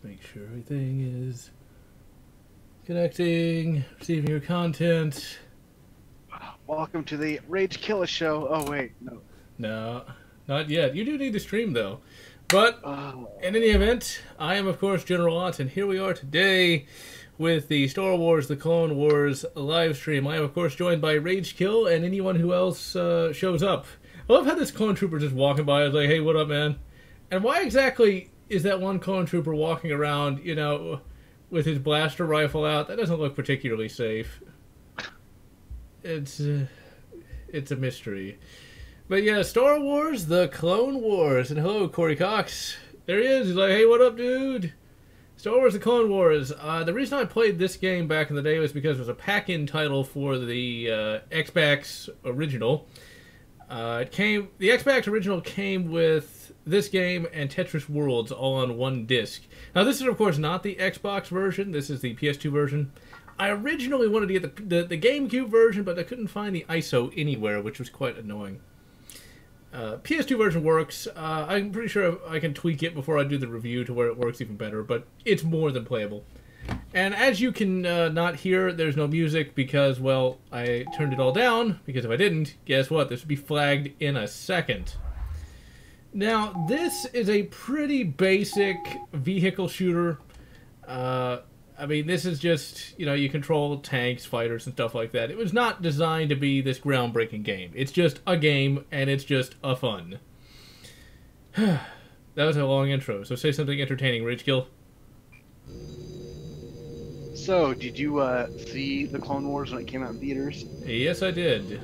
Make sure everything is connecting, receiving your content. Welcome to the Rage Killer Show. Oh, wait, no. No, not yet. You do need to stream, though. But, in any event, I am, of course, General Lotz, and here we are today with the Star Wars The Clone Wars live stream. I am, of course, joined by Rage Kill and anyone who else shows up. I love how this clone trooper just walking by is like, hey, what up, man? And why exactly is that one clone trooper walking around, you know, with his blaster rifle out? That doesn't look particularly safe. It's a mystery. But yeah, Star Wars, The Clone Wars. And hello, Corey Cox. There he is. He's like, hey, what up, dude? Star Wars, The Clone Wars. The reason I played this game back in the day was because it was a pack-in title for the Xbox original. The Xbox original came with this game and Tetris Worlds all on one disc. Now, this is, of course, not the Xbox version. This is the PS2 version. I originally wanted to get the GameCube version, but I couldn't find the ISO anywhere, which was quite annoying. PS2 version works. I'm pretty sure I can tweak it before I do the review to where it works even better, but it's more than playable. And as you can not hear, there's no music because, well, I turned it all down, because if I didn't, guess what? This would be flagged in a second. Now, this is a pretty basic vehicle shooter. I mean, this is just, you know, you control tanks, fighters, and stuff like that. It was not designed to be this groundbreaking game. It's just a game, and it's just a fun. That was a long intro, so say something entertaining, Rage Kill. So, did you see The Clone Wars when it came out in theaters? Yes, I did.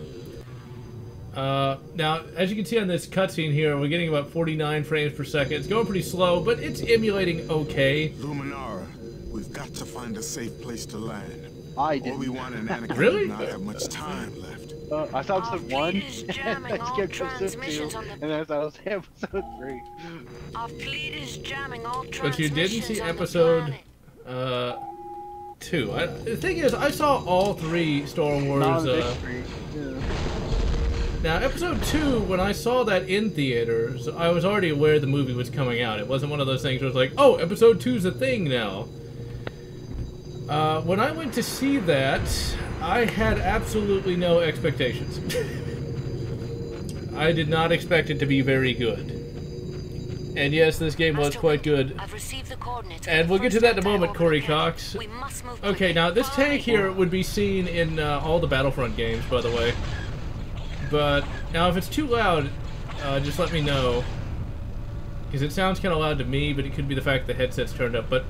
Now, as you can see on this cutscene here, we're getting about 49 frames per second. It's going pretty slow, but it's emulating okay. Luminara, we've got to find a safe place to land. I didn't. Obi-Wan and Anakin Really? do not have much time left. I thought episode 1, and I skipped episode 2, and then I thought it was episode 3. Our fleet is jamming all But you didn't see transmissions on the episode planet. 2. The thing is, I saw all 3 Star Wars. Not on the big screen. Yeah. Now, episode 2, when I saw that in theaters, I was already aware the movie was coming out. It wasn't one of those things where it's like, oh, episode 2's a thing now. When I went to see that, I had absolutely no expectations. I did not expect it to be very good. And yes, this game was quite good. I've received the coordinates. And we'll get to that in a moment, Corey Cox. We must move Okay, quickly. now this tank here would be seen in all the Battlefront games, by the way. But now if it's too loud, just let me know. Because it sounds kind of loud to me, but it could be the fact the headset's turned up. But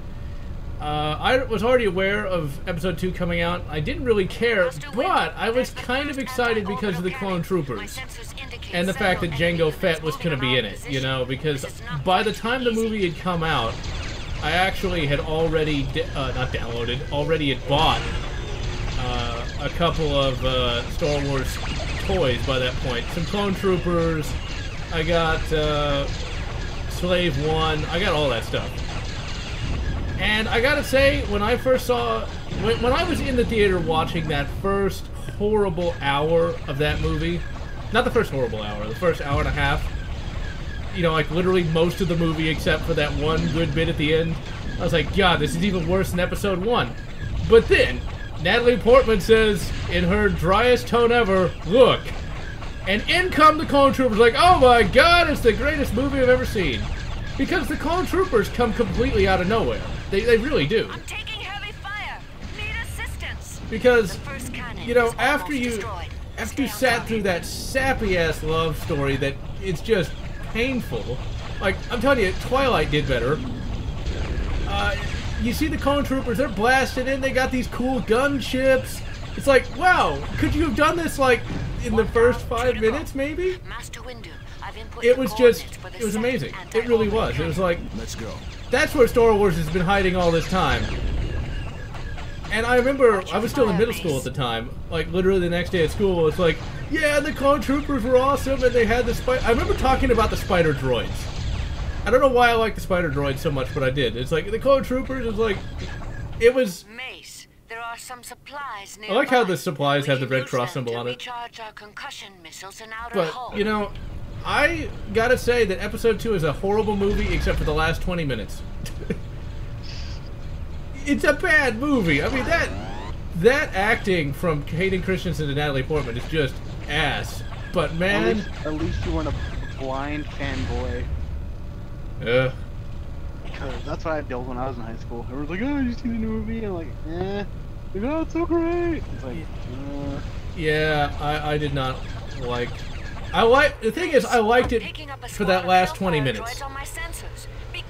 I was already aware of episode 2 coming out. I didn't really care, but I was kind of excited because of the clone troopers. And the fact that Jango Fett was going to be in it, you know, because by the time the movie had come out, I actually had already, not downloaded, already had bought a couple of Star Wars toys by that point. Some clone troopers, I got Slave 1, I got all that stuff. And I gotta say, when I first saw, when I was in the theater watching that first horrible hour of that movie, not the first horrible hour, the first hour and a half, you know, like literally most of the movie except for that one good bit at the end, I was like, God, this is even worse than episode 1. But then, Natalie Portman says, in her driest tone ever, look, and in come the clone troopers like, oh my God, it's the greatest movie I've ever seen. Because the clone troopers come completely out of nowhere. They really do. I'm taking heavy fire. Need assistance. Because, The first cannon you know, is after almost you destroyed. sat through that sappy-ass love story that it's just painful, like, I'm telling you, Twilight did better. You see the clone troopers, they're blasting in, they got these cool gunships. It's like, wow, could you have done this, like, in the first 5 minutes, maybe? Master Windu, I've input It the was just, coordinates for the it was second amazing. It really anti-orbit was. It was like, Let's go. that's where Star Wars has been hiding all this time. And I remember, I was still in middle school at the time, like literally the next day at school, it's like, yeah, the clone troopers were awesome, and they had the spider. I remember talking about the spider droids. I don't know why I like the spider droids so much, but I did. It's like, the clone troopers is like, it was... Mace, there are some supplies I like how nearby. the supplies We have the can Red use Cross them symbol to on it. recharge our concussion missiles in outer But, hull. you know, I gotta say that episode 2 is a horrible movie except for the last 20 minutes. it's a bad movie. I mean, that acting from Hayden Christensen to Natalie Portman is just ass. But man, at least you weren't a blind fanboy. Because that's what I dealt when I was in high school. Everyone's like, "Oh, you seen the new movie?" And I'm like, "Eh." Like, "Oh, it's so great." It's like, yeah, I did not like. The thing is, I liked it for that last 20 minutes.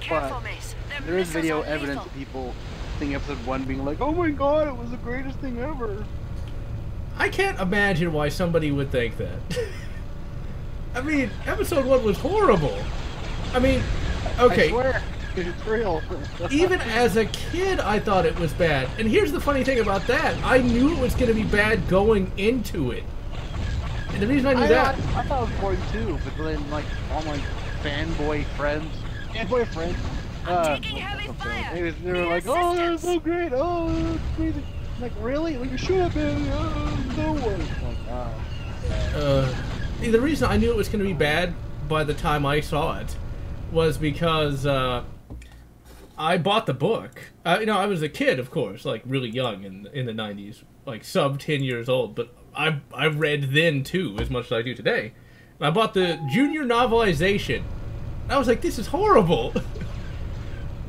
But there is video evidence of people seeing episode 1 being like, "Oh my god, it was the greatest thing ever." I can't imagine why somebody would think that. I mean, episode 1 was horrible. I mean, okay. I swear, it's real. Even as a kid, I thought it was bad. And here's the funny thing about that. I knew it was going to be bad going into it. And the reason I knew that... I thought it was boring too, but then, like, all my fanboy friends... they were like, "Oh, that was so great! Oh, that's crazy!" I'm like, really? Like, you should have been. No one. Like, the reason I knew it was going to be bad by the time I saw it was because I bought the book. You know, I was a kid, of course, like really young in the 90s, like sub 10 years old. But I read then too, as much as I do today. And I bought the junior novelization. I was like, this is horrible.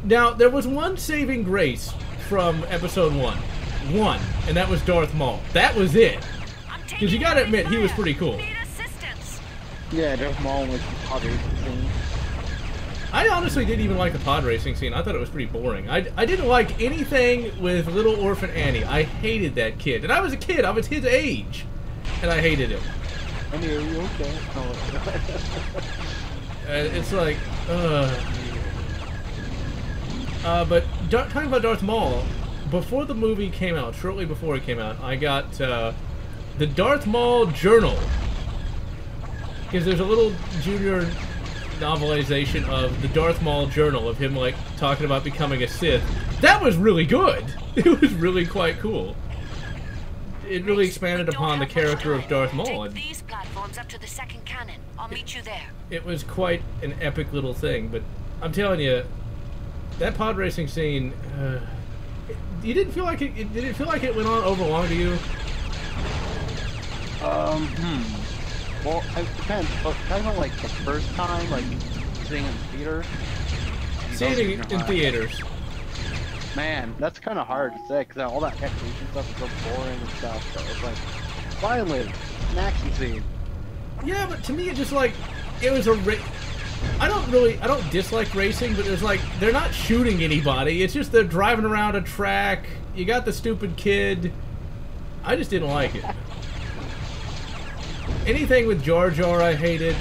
Now, there was one saving grace from episode 1. And that was Darth Maul. That was it. Because you gotta admit, he was pretty cool. yeah, Darth Maul was the pod racing scene. I honestly didn't even like the pod racing scene. I thought it was pretty boring. I didn't like anything with Little Orphan Annie. I hated that kid. And I was a kid. I was his age. And I hated him. I mean, are you okay? It's like, but talking about Darth Maul, before the movie came out, shortly before it came out, I got the Darth Maul journal. Because there's a little junior novelization of the Darth Maul journal of him, like, talking about becoming a Sith. That was really good. It was really quite cool. It really expanded upon the character of Darth Maul. Take these platforms up to the second cannon. I'll meet you there. It was quite an epic little thing, but I'm telling you, that pod racing scene, you didn't feel like it didn't feel like it went on over long to you? Well, it depends. But talking about like the first time, like seeing it in theater. Seeing it in theaters. Man, that's kind of hard to say because all that action stuff is so boring and stuff. So it's like, finally, an action scene. Yeah, but to me, it just like it was a. I don't dislike racing, but it's like they're not shooting anybody. It's just they're driving around a track. You got the stupid kid. I just didn't like it. Anything with Jar Jar, I hated.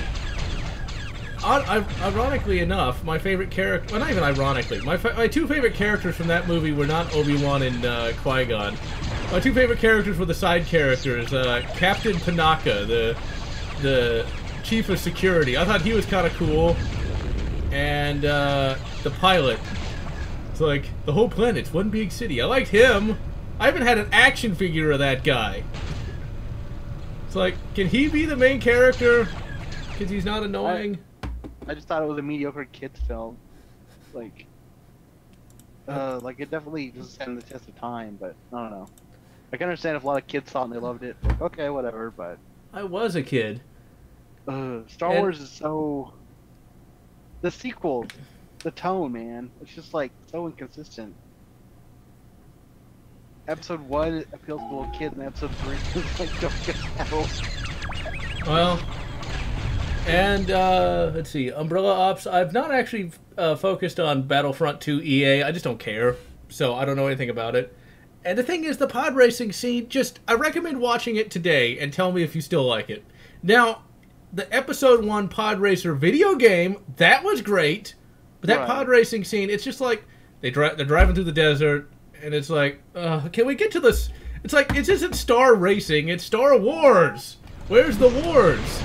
Ironically enough, my favorite character... Well, not even ironically. My two favorite characters from that movie were not Obi-Wan and Qui-Gon. My two favorite characters were the side characters. Captain Panaka, the chief of security. I thought he was kind of cool. And the pilot. It's like, the whole planet's one big city. I liked him. I haven't had an action figure of that guy. It's like, can he be the main character? Because he's not annoying? I just thought it was a mediocre kids film. Like it definitely doesn't stand the test of time, but I don't know. I can understand if a lot of kids saw it and they loved it. Like, okay, whatever, but... I was a kid. Star Wars is so... The sequel, the tone, man, it's just like so inconsistent. Episode 1 appeals to little kids, and Episode 3 is like, don't get adults. Well, and let's see, Umbrella Ops. I've not actually focused on Battlefront 2 EA. I just don't care, so I don't know anything about it. And the thing is, the pod racing scene, I recommend watching it today and tell me if you still like it. Now, the Episode 1 pod racer video game, that was great, but that pod racing scene, it's just like, they're driving through the desert, and it's like, can we get to this? It's like, it isn't Star Racing, it's Star Wars. Where's the wars?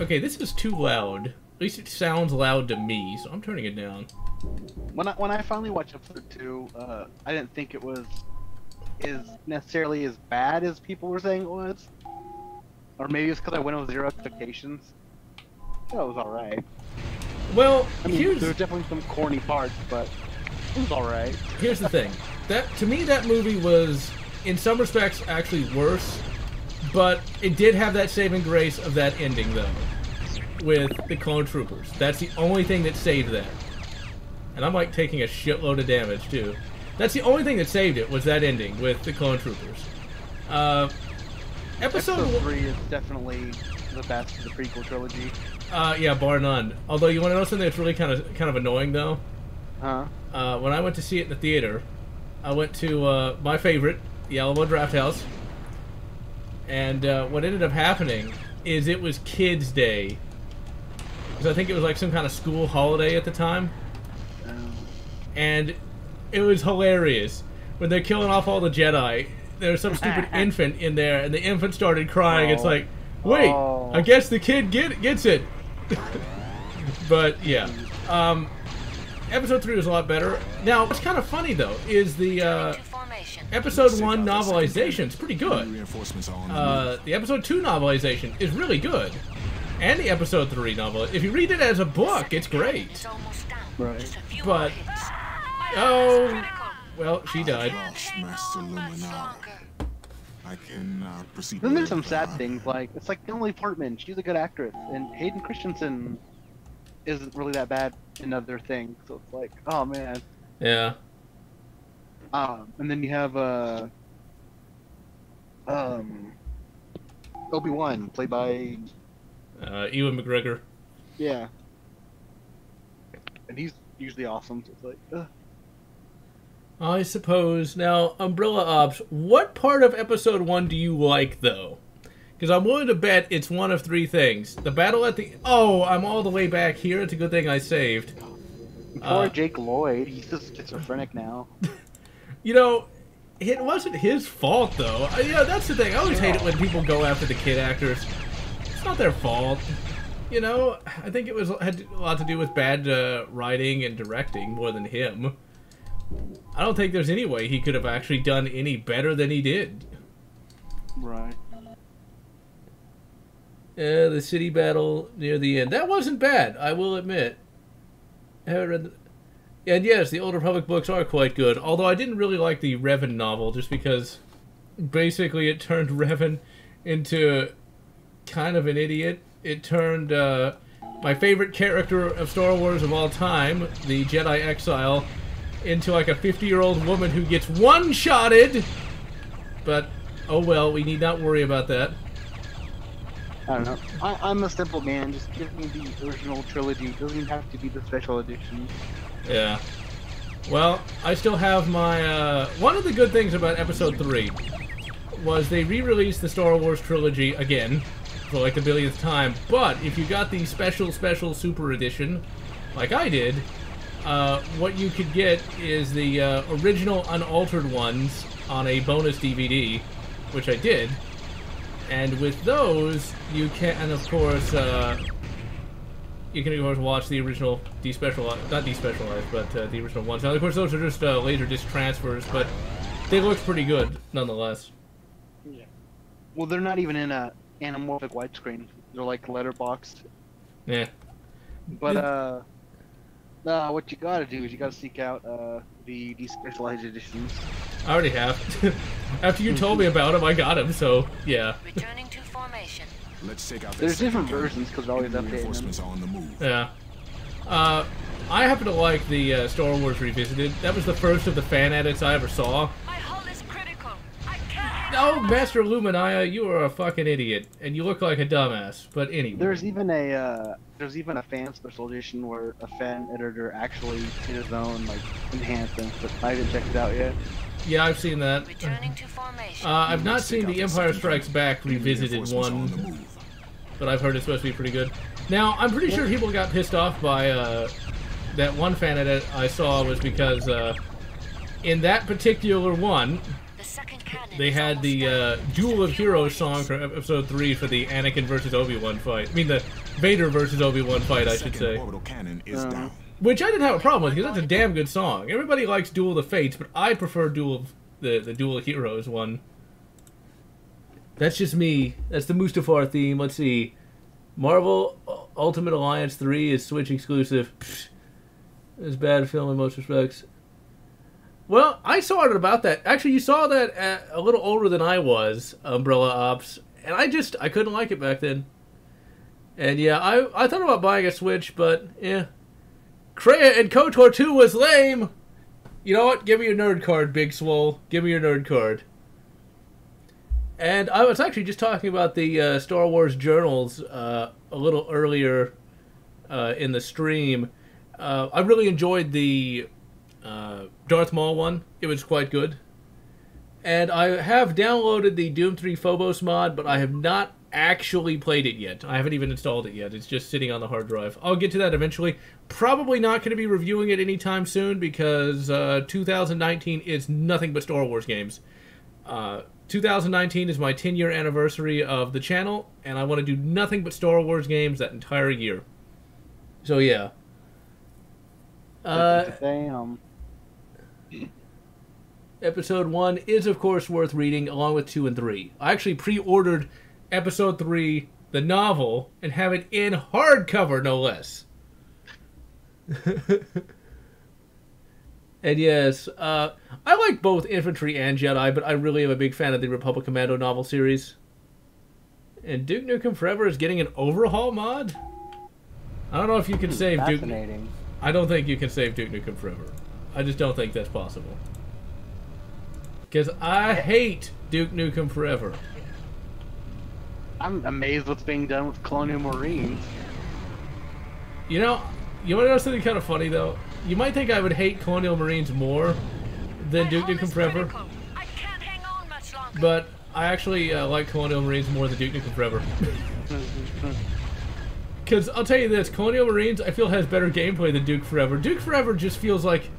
Okay, this is too loud. At least it sounds loud to me, so I'm turning it down. When I finally watched Episode 2, I didn't think it was necessarily as bad as people were saying it was. Or maybe it's because I went with zero expectations. Yeah, it was alright. Well, I mean, there were definitely some corny parts, but was alright. Here's the thing. To me, that movie was, in some respects, actually worse. But it did have that saving grace of that ending, though. With the clone troopers. That's the only thing that saved that. And I'm like taking a shitload of damage, too. That's the only thing that saved it, was that ending with the clone troopers. Episode 3 is definitely the best of the prequel trilogy. Yeah, bar none. Although, you want to know something that's really kind of annoying, though? Huh? When I went to see it in the theater, I went to my favorite, the Alamo Drafthouse. And what ended up happening is it was Kids' Day. Because I think it was like some kind of school holiday at the time. And it was hilarious. When they're killing off all the Jedi, there was some stupid infant in there, and the infant started crying. It's like, wait, I guess the kid gets it. But, yeah. Episode 3 was a lot better. Now, what's kind of funny, though, is the Episode 1 novelization is pretty good. The Episode 2 novelization is really good. And the Episode 3 novel. If you read it as a book, it's great. Right. But, oh, well, she died. I can proceed. Then there's some sad things, like, it's like Emily Portman, she's a good actress, and Hayden Christensen isn't really that bad in other things, so it's like, oh man. Yeah. And then you have, Obi-Wan, played by... Ewan McGregor. Yeah. And he's usually awesome, so it's like, ugh. I suppose. Now, Umbrella Ops, what part of Episode 1 do you like, though? Because I'm willing to bet it's one of three things. The battle at the... Oh, I'm all the way back here. It's a good thing I saved. Poor Jake Lloyd. He's just schizophrenic now. You know, it wasn't his fault, though. Yeah, that's the thing. I always hate it when people go after the kid actors. It's not their fault. You know, I think it had a lot to do with bad writing and directing more than him. I don't think there's any way he could have actually done any better than he did. Right. The city battle near the end. That wasn't bad, I will admit. I haven't read and yes, the Old Republic books are quite good, although I didn't really like the Revan novel, just because basically it turned Revan into kind of an idiot. It turned my favorite character of Star Wars of all time, the Jedi Exile, into like a 50-year-old woman who gets one-shotted. But, oh well, we need not worry about that. I don't know. I'm a simple man. Just give me the original trilogy. It doesn't even have to be the special edition. Yeah. Well, I still have my... one of the good things about Episode 3 was they re-released the Star Wars trilogy again for like the billionth time. But if you got the special super edition, like I did, what you could get is the original unaltered ones on a bonus DVD, which I did. And with those, you can, of course, watch the original despecialized, not despecialized, but the original ones. Now, of course, those are just Laserdisc transfers, but they look pretty good, nonetheless. Yeah. Well, they're not even in a anamorphic widescreen. They're like letterboxed. Yeah. But what you gotta do is you gotta seek out the despecialized editions. I already have. After you told me about them, I got them, so yeah. Returning to formation. Let's take out There's different versions because they're always updating reinforcements them. on the move. Yeah. I happen to like the Star Wars Revisited. That was the first of the fan edits I ever saw. My hull is critical. I can't. Oh, Master Luminia, you are a fucking idiot, and you look like a dumbass. But anyway. There's even a fan special edition where a fan editor actually did his own like enhancements, but I haven't checked it out yet. Yeah, I've seen that. Returning to formation. I've not seen the Empire Strikes Back Revisited one, but I've heard it's supposed to be pretty good. Now, I'm pretty sure people got pissed off by that one fan edit I saw was because in that particular one, The second cannon they is had almost the down. Duel of Heroes song from Episode 3 for the Anakin versus Obi-Wan fight. I mean, the Vader versus Obi-Wan fight, I should say. Orbital cannon is down. Which I didn't have a problem with, because that's a damn good song. Everybody likes Duel of the Fates, but I prefer the Duel of Heroes one. That's just me. That's the Mustafar theme. Let's see. Marvel Ultimate Alliance 3 is Switch exclusive. Pfft. It's a bad film in most respects. Well, I saw it about that. Actually, you saw that a little older than I was, Umbrella Ops, and I couldn't like it back then. And yeah, I thought about buying a Switch, but yeah. Kreia and KOTOR 2 was lame! You know what? Give me your nerd card, Big Swole. Give me your nerd card. And I was actually just talking about the Star Wars journals a little earlier in the stream. I really enjoyed the Darth Maul one. It was quite good. And I have downloaded the Doom 3 Phobos mod, but I have not actually played it yet. I haven't even installed it yet. It's just sitting on the hard drive. I'll get to that eventually. Probably not going to be reviewing it anytime soon because 2019 is nothing but Star Wars games. 2019 is my 10-year anniversary of the channel, and I want to do nothing but Star Wars games that entire year. So yeah. Damn. Episode 1 is, of course, worth reading, along with 2 and 3. I actually pre-ordered Episode 3, the novel, and have it in hardcover, no less. And yes, I like both Infantry and Jedi, but I really am a big fan of the Republic Commando novel series. And Duke Nukem Forever is getting an overhaul mod? I don't know if you can save Duke... I don't think you can save Duke Nukem Forever. I just don't think that's possible. Because I hate Duke Nukem Forever. I'm amazed what's being done with Colonial Marines. You know, you want to know something kind of funny, though? You might think I would hate Colonial Marines more than Duke Nukem Forever. I can't hang on much longer. But I actually like Colonial Marines more than Duke Nukem Forever. Because I'll tell you this, Colonial Marines I feel has better gameplay than Duke Forever. Duke Forever just feels like...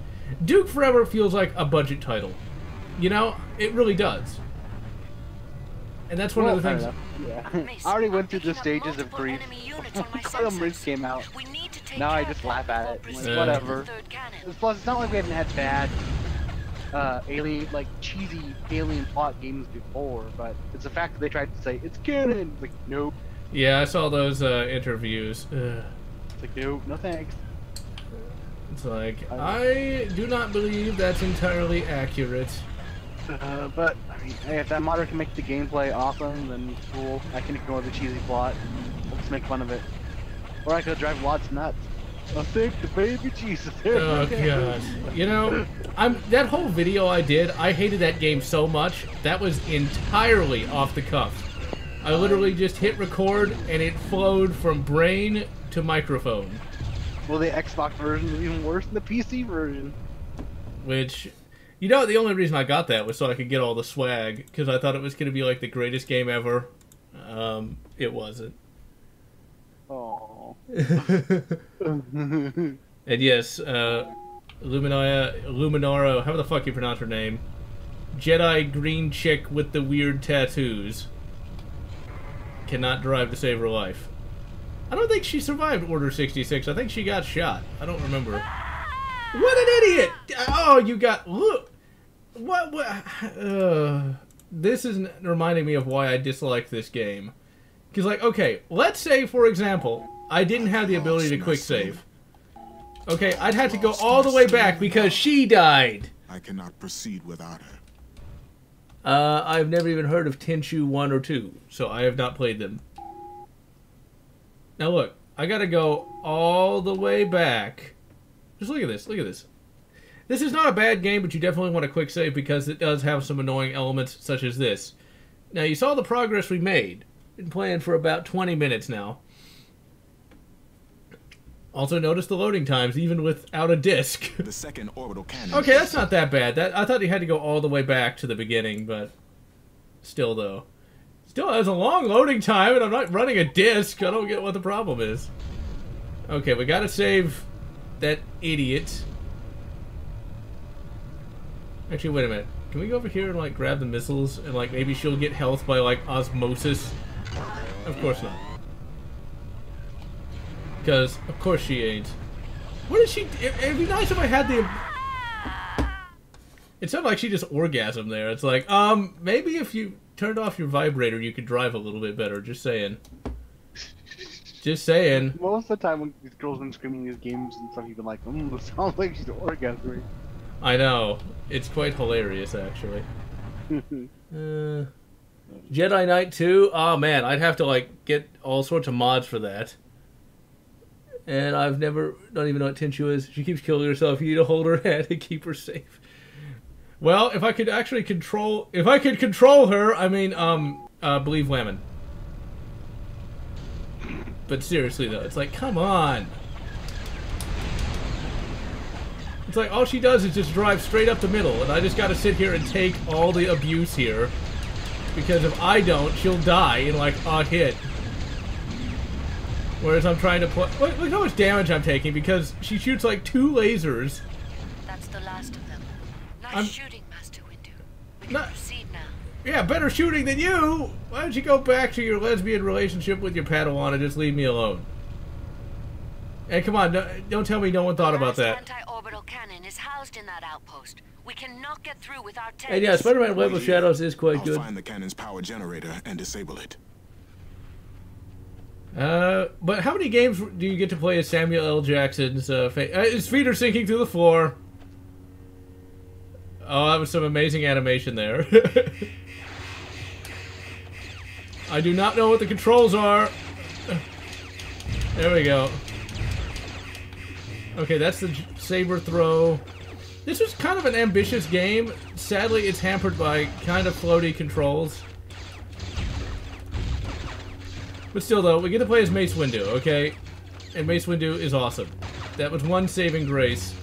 Duke Forever feels like a budget title. You know? It really does. And that's one of the things... Yeah. I already went through the stages of grief. Colonial Marines came out. Now I just laugh at it. Like, whatever. Plus, it's not like we haven't had bad alien, like cheesy alien plot games before, but it's the fact that they tried to say it's canon. Like, nope. Yeah, I saw those interviews. It's like, nope, no thanks. It's like, I do not believe that's entirely accurate. But, I mean, hey, if that modder can make the gameplay awesome, then cool. I can ignore the cheesy plot. Let's make fun of it. Or I could drive Lotz nuts. I think the baby Jesus. Oh, God. You know, that whole video I did, I hated that game so much, that was entirely off the cuff. I literally just hit record, and it flowed from brain to microphone. Well, the Xbox version was even worse than the PC version. Which... You know, the only reason I got that was so I could get all the swag, because I thought it was going to be like the greatest game ever. It wasn't. Oh. And yes, Luminara, how the fuck you pronounce her name? Jedi green chick with the weird tattoos. Cannot drive to save her life. I don't think she survived Order 66. I think she got shot. I don't remember. What an idiot! Oh, you got... Look! What? This is reminding me of why I dislike this game. Because, like, okay, let's say, for example, I didn't have the ability to quick save. Okay, I'd have to go all the way back because she died. I cannot proceed without her. I've never even heard of Tenchu 1 or 2, so I have not played them. Now look, I gotta go all the way back. Just look at this, look at this. This is not a bad game, but you definitely want a quick save because it does have some annoying elements such as this. Now, you saw the progress we made. Been playing for about 20 minutes now. Also, notice the loading times, even without a disc. The second orbital cannon. Okay, that's not that bad. I thought you had to go all the way back to the beginning, but still, though. Still has a long loading time, and I'm not running a disc. I don't get what the problem is. Okay, we gotta save that idiot. Actually, wait a minute. Can we go over here and, like, grab the missiles and, like, maybe she'll get health by, like, osmosis? Of course not. Because, of course she ain't. What is she... It'd be nice if I had the... It sounded like she just orgasmed there. It's like, maybe if you turned off your vibrator, you could drive a little bit better. Just saying. Just saying. Most of the time when these girls have been screaming these games and stuff, you've been like, it sounds like she's orgasming. I know. It's quite hilarious, actually. Jedi Knight 2? Oh, man. I'd have to, like, get all sorts of mods for that. And I've never... Don't even know what Tinshu is. She keeps killing herself. You need to hold her hand and keep her safe. Well, if I could actually control... If I could control her, I mean, believe Whammon. But seriously, though, it's like, come on. It's like, all she does is just drive straight up the middle, and I just gotta sit here and take all the abuse here. Because if I don't, she'll die in, like, a hit. Whereas I'm trying to play... Look how much damage I'm taking, because she shoots, like, 2 lasers. That's the last of them. Nice shooting, Master Windu. We can proceed now. Yeah, better shooting than you! Why don't you go back to your lesbian relationship with your Padawan and just leave me alone? Hey, come on, don't tell me no one thought about that. Anti-orbital cannon is housed in that outpost. We cannot get through without tanks. And yeah, Spider-Man Web of Shadows is quite good. I'll find the cannon's power generator and disable it. But how many games do you get to play as Samuel L. Jackson's his feet are sinking through the floor. Oh, that was some amazing animation there. I do not know what the controls are. There we go. Okay, that's the saber throw. This was kind of an ambitious game. Sadly, it's hampered by kind of floaty controls. But still, though, we get to play as Mace Windu, okay? And Mace Windu is awesome. That was one saving grace.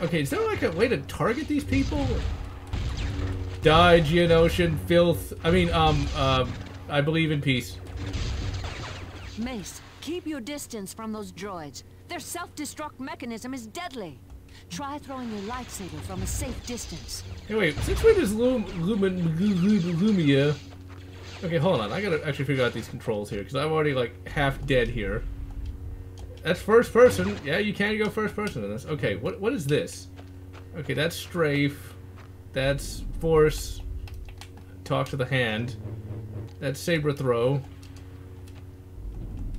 Okay, is there like a way to target these people? Die, Geonosian, filth. I mean, I believe in peace. Mace, keep your distance from those droids. Their self-destruct mechanism is deadly. Try throwing your lightsaber from a safe distance. Hey, wait, since we're just Lumia... Okay, hold on. I gotta actually figure out these controls here, because I'm already, like, half dead here. That's first person. Yeah, you can go first person in this. Okay, what is this? Okay, that's strafe. That's force. Talk to the hand. That's saber throw.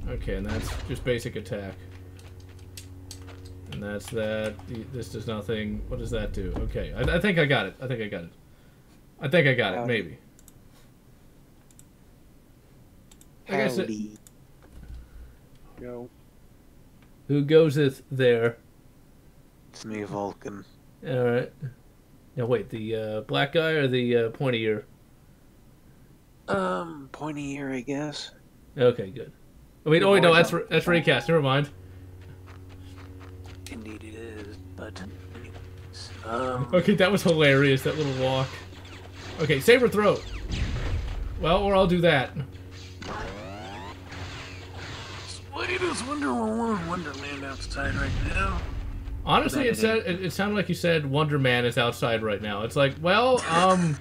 Okay, and that's just basic attack. And that's that. This does nothing. What does that do? Okay, I think I got it. I think I got it. I think I got it, maybe. I guess it... Go. Who goeseth there? It's me, Vulcan. Alright. Now wait, the black guy or the pointy ear? Pointy ear, I guess. Okay, good. Oh wait, no, that's recast. Never mind. Indeed it is, but anyways, Okay, that was hilarious, that little walk. Okay, saber throw. Well, or I'll do that. Why does Wonderland outside right now? Honestly, it sounded like you said Wonder Man is outside right now. It's like, well, I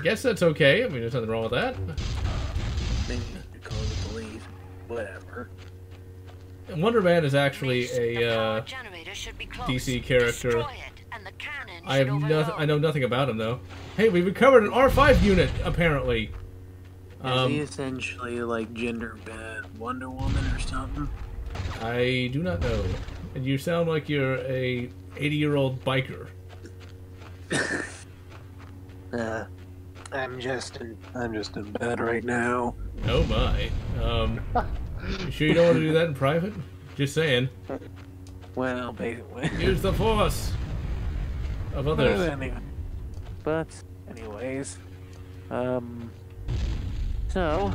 guess that's okay. I mean, there's nothing wrong with that. Maybe you call it believe. Whatever. And Wonder Man is actually a DC character. I know nothing about him though. Hey, we recovered an R5 unit apparently. Is he essentially like gender bad Wonder Woman or something? I do not know. And you sound like you're a 80-year-old biker. I'm just in bed right now. Oh my. You sure you don't want to do that in private? Just saying. Well, basically. Use the force of others. But anyways, so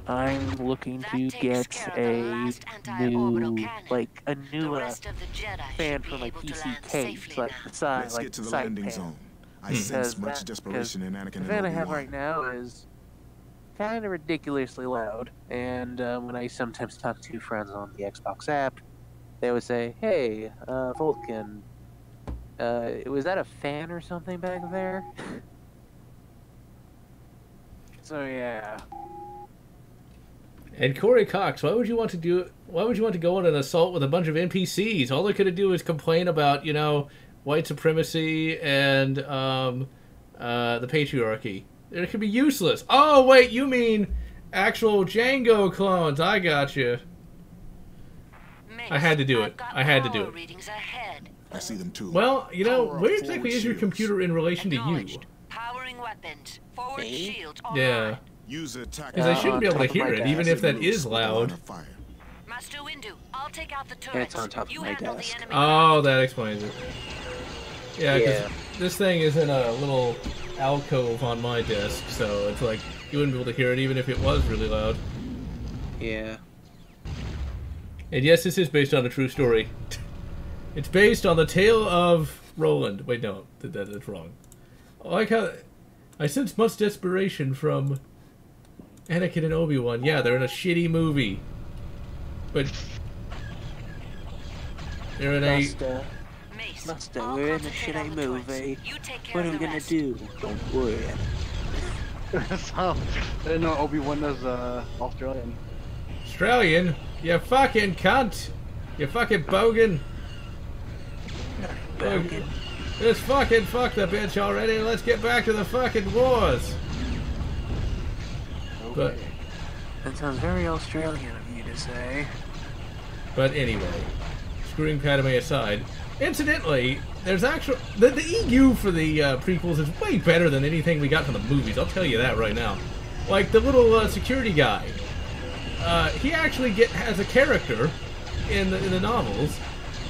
I'm looking to get a new fan for my PC case, like the side, Let's like get to the side landing pan. zone. I sense much desperation in Anakin The and fan I have Obi-Wan. right now is kind of ridiculously loud, and when I sometimes talk to friends on the Xbox app, they would say, "Hey, Vulcan, was that a fan or something back there?" So yeah. And Corey Cox, why would you want to go on an assault with a bunch of NPCs? All they could do is complain about, you know, white supremacy and the patriarchy. It could be useless. Oh wait, you mean actual Django clones? I got you. I had to do it. I had to do it. I see them too. Well, you know, where exactly is your computer in relation to you? Powering weapons. Forward shields online. Yeah. Use attack. Because I shouldn't be able to hear it, even if that is loud. Master Windu, I'll take out the turrets. It's on top of you my handle desk. the enemy. Oh, that explains it. Yeah, because Yeah. this thing is in a little alcove on my desk, so it's like you wouldn't be able to hear it even if it was really loud. Yeah. And yes, this is based on a true story. It's based on the tale of Roland. Wait, no, that's wrong. I like how I sense much desperation from Anakin and Obi-Wan. Yeah, they're in a shitty movie, but they're in a. Master, we're in a shitty movie. What are we gonna do? Don't worry. So, I didn't know Obi-Wan was Australian. Australian? You fucking cunt! You fucking bogan! Bogan. Just fucking fuck the bitch already. Let's get back to the fucking wars. Okay. But That sounds very Australian of you to say. but anyway, screwing Padme aside. Incidentally, there's actual the EU for the prequels is way better than anything we got from the movies. I'll tell you that right now. Like the little security guy, he actually has a character in the novels.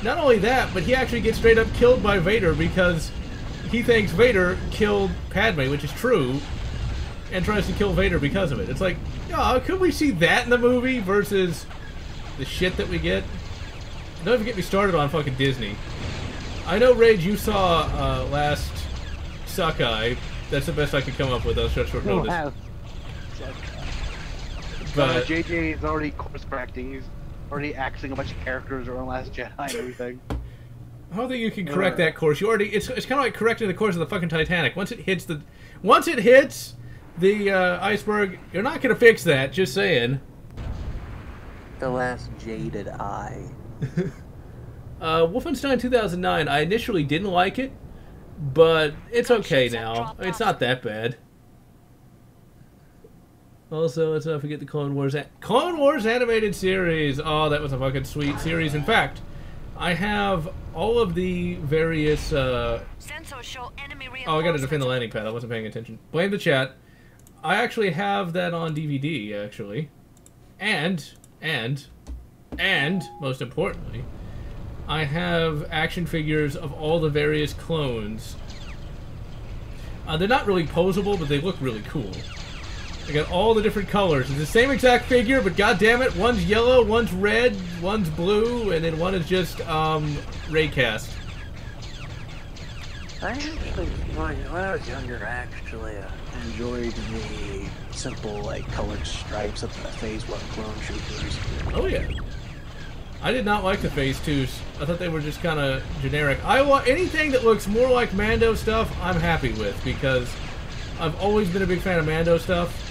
Not only that, but he actually gets straight up killed by Vader because he thinks Vader killed Padme, which is true, and tries to kill Vader because of it. It's like, oh, could we see that in the movie versus the shit that we get? Don't even get me started on fucking Disney. I know, Rage, you saw last Suckeye. That's the best I could come up with on such short notice. Wow. But JJ is already course correcting. He's already axing a bunch of characters around Last Jedi and everything. I don't think you can correct that course. You already it's kind of like correcting the course of the fucking Titanic. Once it hits the iceberg, you're not gonna fix that. Just saying. The last jaded eye. Wolfenstein 2009. I initially didn't like it, but it's okay now. It's not that bad. Also, let's not forget the Clone Wars animated series. Oh, that was a fucking sweet series. In fact, I have all of the various. Oh, I gotta defend the landing pad. I wasn't paying attention. Blame the chat. I actually have that on DVD, actually, and most importantly, I have action figures of all the various clones. They're not really posable, but they look really cool. I got all the different colors. It's the same exact figure, but goddammit, one's yellow, one's red, one's blue, and then one is just raycast. I actually, when I was younger, I actually enjoyed the simple, like, colored stripes of the Phase 1 clone troopers. Oh yeah. I did not like the Phase 2s. I thought they were just kind of generic. I want anything that looks more like Mando stuff, I'm happy with, because I've always been a big fan of Mando stuff.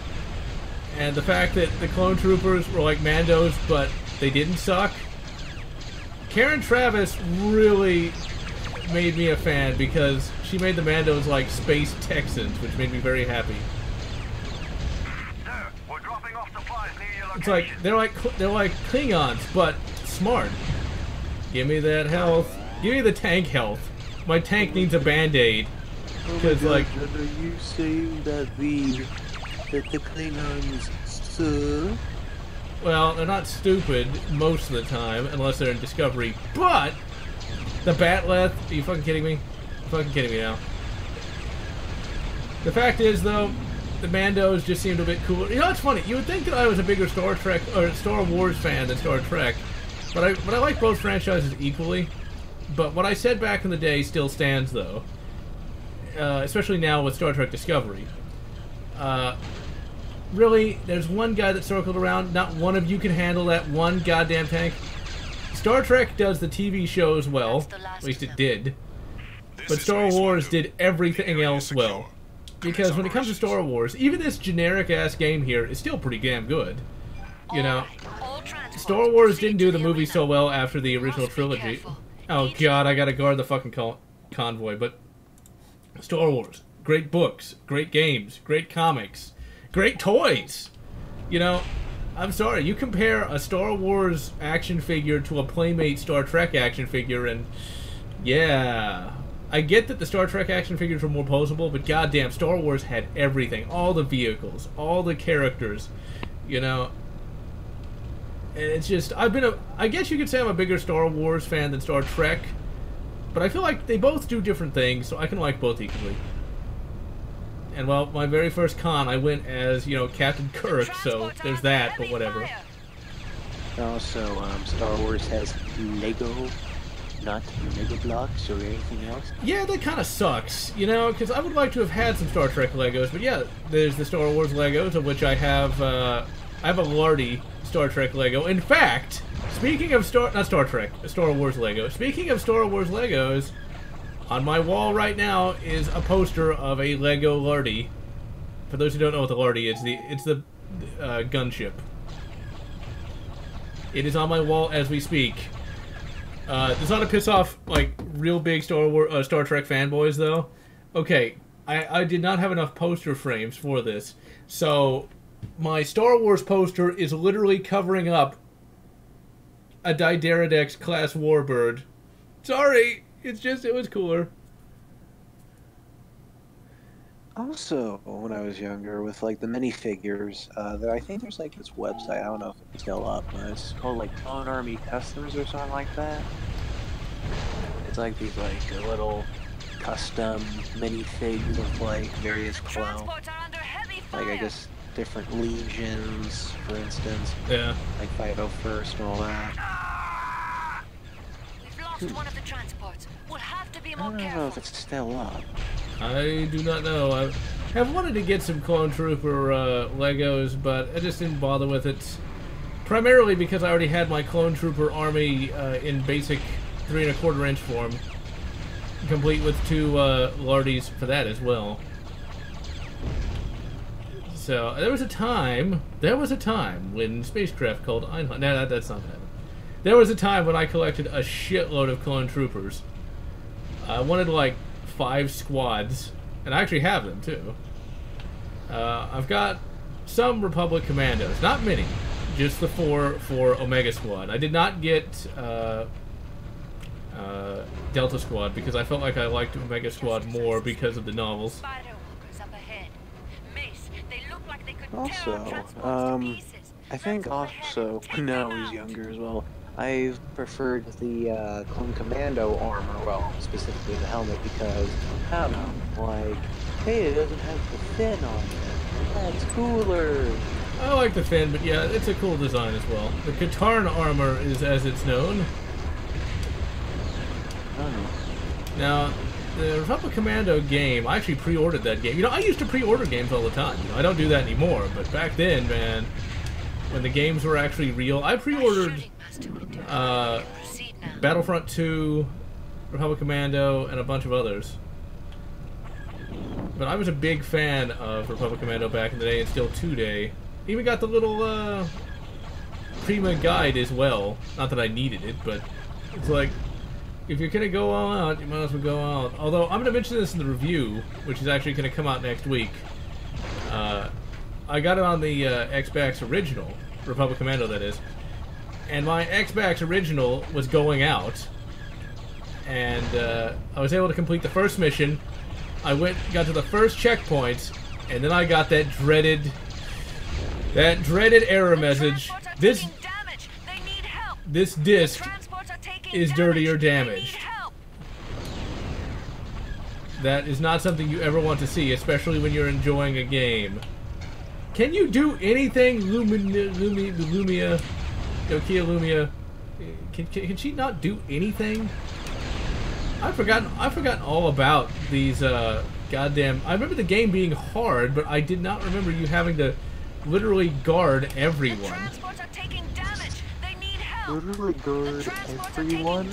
And the fact that the clone troopers were like Mandos, but they didn't suck. Karen Travis really made me a fan because she made the Mandos like space Texans, which made me very happy. Sir, we're dropping off supplies near your location. It's like they're like Klingons, but smart. Give me that health. Give me the tank health. My tank needs a band-aid. Because like, Are you saying that the Klingons suck? well, they're not stupid most of the time, unless they're in Discovery. But the Batleth, are you fucking kidding me? You're fucking kidding me now. The fact is, though, the Mandos just seemed a bit cooler. You know, it's funny. You would think that I was a bigger Star Trek or Star Wars fan than Star Trek, but I like both franchises equally. But what I said back in the day still stands, though. Especially now with Star Trek Discovery. Really, there's one guy that circled around. Not one of you can handle that one goddamn tank. Star Trek does the TV shows well. At least it did. But Star Wars did everything else well. Because when it comes to Star Wars, even this generic-ass game here is still pretty damn good. You know, Star Wars didn't do the movie so well after the original trilogy. Oh god, I gotta guard the fucking convoy, but Star Wars. Great books, great games, great comics, great toys. You know, I'm sorry, you compare a Star Wars action figure to a Playmate Star Trek action figure, and yeah, I get that the Star Trek action figures were more posable, but goddamn, Star Wars had everything, all the vehicles, all the characters, you know. And it's just, I guess you could say I'm a bigger Star Wars fan than Star Trek, but I feel like they both do different things, so I can like both equally. And well, my very first con, I went as, you know, Captain Kirk, so there's that, but whatever. Also, Star Wars has Lego, not Lego blocks or anything else. Yeah, that kind of sucks, you know, because I would like to have had some Star Trek Legos, but yeah, there's the Star Wars Legos, of which I have a Lardy Star Trek Lego. In fact, speaking of Star Wars Lego, speaking of Star Wars Legos, on my wall right now is a poster of a Lego Lardy. For those who don't know what the Lardy is, it's the gunship. It is on my wall as we speak. It's not to piss off like real big Star Trek fanboys though. Okay, I did not have enough poster frames for this, so my Star Wars poster is literally covering up a Dideridex class warbird. Sorry. It's just, it was cooler. Also, when I was younger, with like the minifigures, I think there's like this website, I don't know if it's still up, but it's called like Clone Army Customs or something like that. It's like these like little custom minifigs of like various clones. Like I guess different legions, for instance. Yeah. Like 501st and all that. One of the transports. We'll have to be I more don't know if it's still up. I do not know. I have wanted to get some Clone Trooper Legos, but I just didn't bother with it. Primarily because I already had my Clone Trooper army in basic 3 1/4 inch form, complete with 2 Lardies for that as well. So there was a time when spacecraft called Einhorn. No, that's not that. There was a time when I collected a shitload of Clone Troopers. I wanted like 5 squads, and I actually have them too. I've got some Republic Commandos, not many, just the 4 for Omega Squad. I did not get Delta Squad because I felt like I liked Omega Squad more because of the novels. Also, I think also when I was younger as well, I preferred the Clone Commando armor, well, specifically the helmet, because, I don't know, like, hey, it doesn't have the fin on it. That's cooler. I like the fin, but yeah, it's a cool design as well. The Katarn armor is as it's known. Oh. Now, the Republic Commando game, I actually pre-ordered that game. You know, I used to pre-order games all the time. You know, I don't do that anymore, but back then, man, when the games were actually real, I pre-ordered Battlefront 2, Republic Commando, and a bunch of others. But I was a big fan of Republic Commando back in the day, and still today. Even got the little Prima guide as well. Not that I needed it, but it's like, if you're gonna go all out, you might as well go all out. Although I'm gonna mention this in the review, which is actually gonna come out next week. I got it on the Xbox original, Republic Commando that is, and my Xbox original was going out, and I was able to complete the first mission. I got to the first checkpoint, and then I got that dreaded error message. This disc is dirty or damaged. That is not something you ever want to see, especially when you're enjoying a game. Can you do anything, Lumia? Nokia Lumia? Can she not do anything? I've forgotten all about these goddamn. I remember the game being hard, but I did not remember you having to literally guard everyone. Literally guard everyone?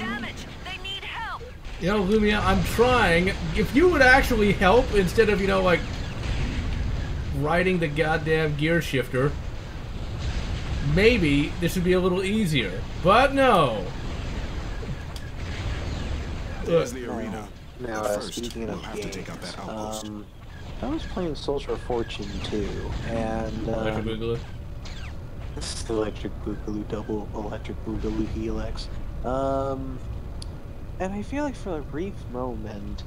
You know, Lumia, I'm trying. If you would actually help instead of, you know, like riding the goddamn gear shifter, maybe this would be a little easier. But no. There's the arena. Now, speaking of games, I was playing Soldier of Fortune 2, and This is the electric boogaloo, double electric boogaloo helix. And I feel like for a brief moment,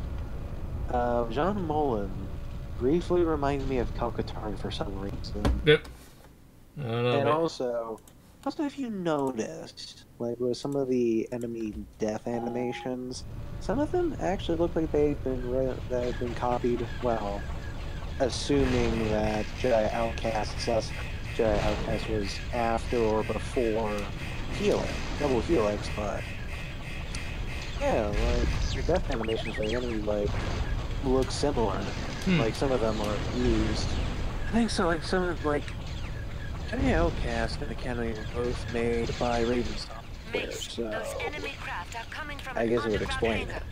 Jean Moulin briefly reminded me of Calcatari for some reason. Yep. I don't know, and also, if you noticed, like with some of the enemy death animations, some of them actually look like they've been copied. Well, assuming that Jedi Outcast was after or before Helix, double Helix, but yeah, like your death animations for the enemy like look similar. Like some of them are used. I think so. Like some of Jedi Outcast and Academy were both made by Ravenstone, so Those enemy craft are coming from I guess it would underground explain hangar, it.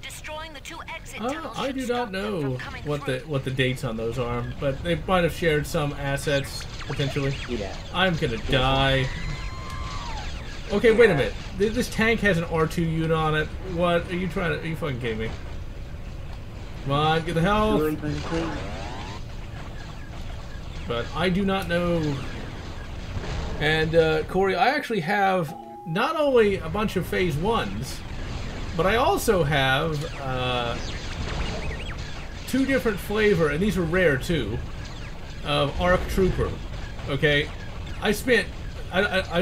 destroying the 2 exit tunnels I should do stop not them know from coming through. what the dates on those are, but they might have shared some assets potentially. Yeah. I'm gonna die. Okay, wait a minute. This tank has an R2 unit on it. What are you trying to? Are you fucking kidding me? Come on, get the health. But I do not know. And Corey, I actually have not only a bunch of Phase 1s, but I also have 2 different flavor, and these are rare too, of ARC Trooper. Okay, I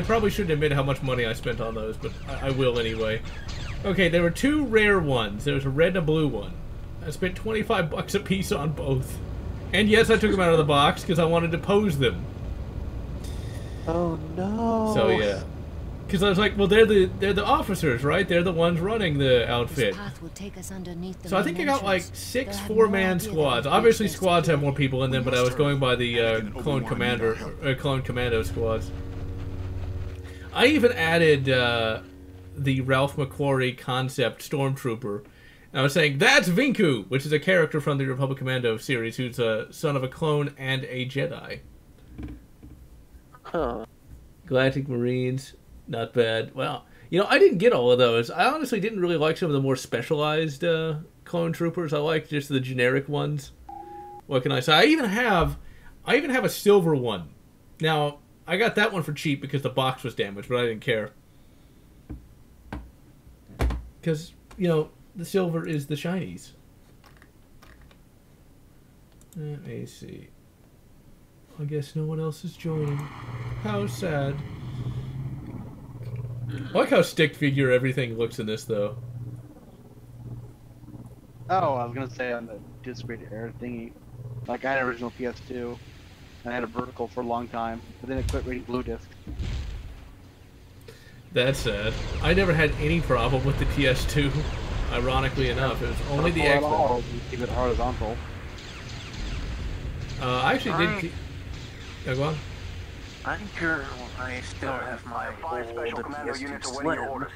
probably shouldn't admit how much money I spent on those, but I will anyway. Okay, there were 2 rare ones. There was a red and a blue one. I spent $25 a piece on both. And yes, I took them out of the box because I wanted to pose them. Oh no. So yeah. Because I was like, well, they're the officers, right? They're the ones running the outfit. So I think I got like 6 4-man squads. Obviously, squads have more people in them, but I was going by the clone commando squads. I even added the Ralph McQuarrie concept stormtrooper. And I was saying, that's Vinku, which is a character from the Republic Commando series who's a son of a clone and a Jedi. Huh. Galactic Marines, not bad. Well, you know, I didn't get all of those. I honestly didn't really like some of the more specialized clone troopers. I liked just the generic ones. What can I say? I even have a silver one. Now, I got that one for cheap because the box was damaged, but I didn't care. Because, you know, the silver is the shinies. Let me see. I guess no one else is joining. How sad. I like how stick figure everything looks in this, though. Oh, I was gonna say on the discrete air thingy, like I had an original PS2, and I had a vertical for a long time, but then it quit reading blue disc. That's sad. I never had any problem with the PS2. Ironically enough, it was only the Xbox. Keep it horizontal. I actually did. Yeah, go on. I still have my old PS2 Slim,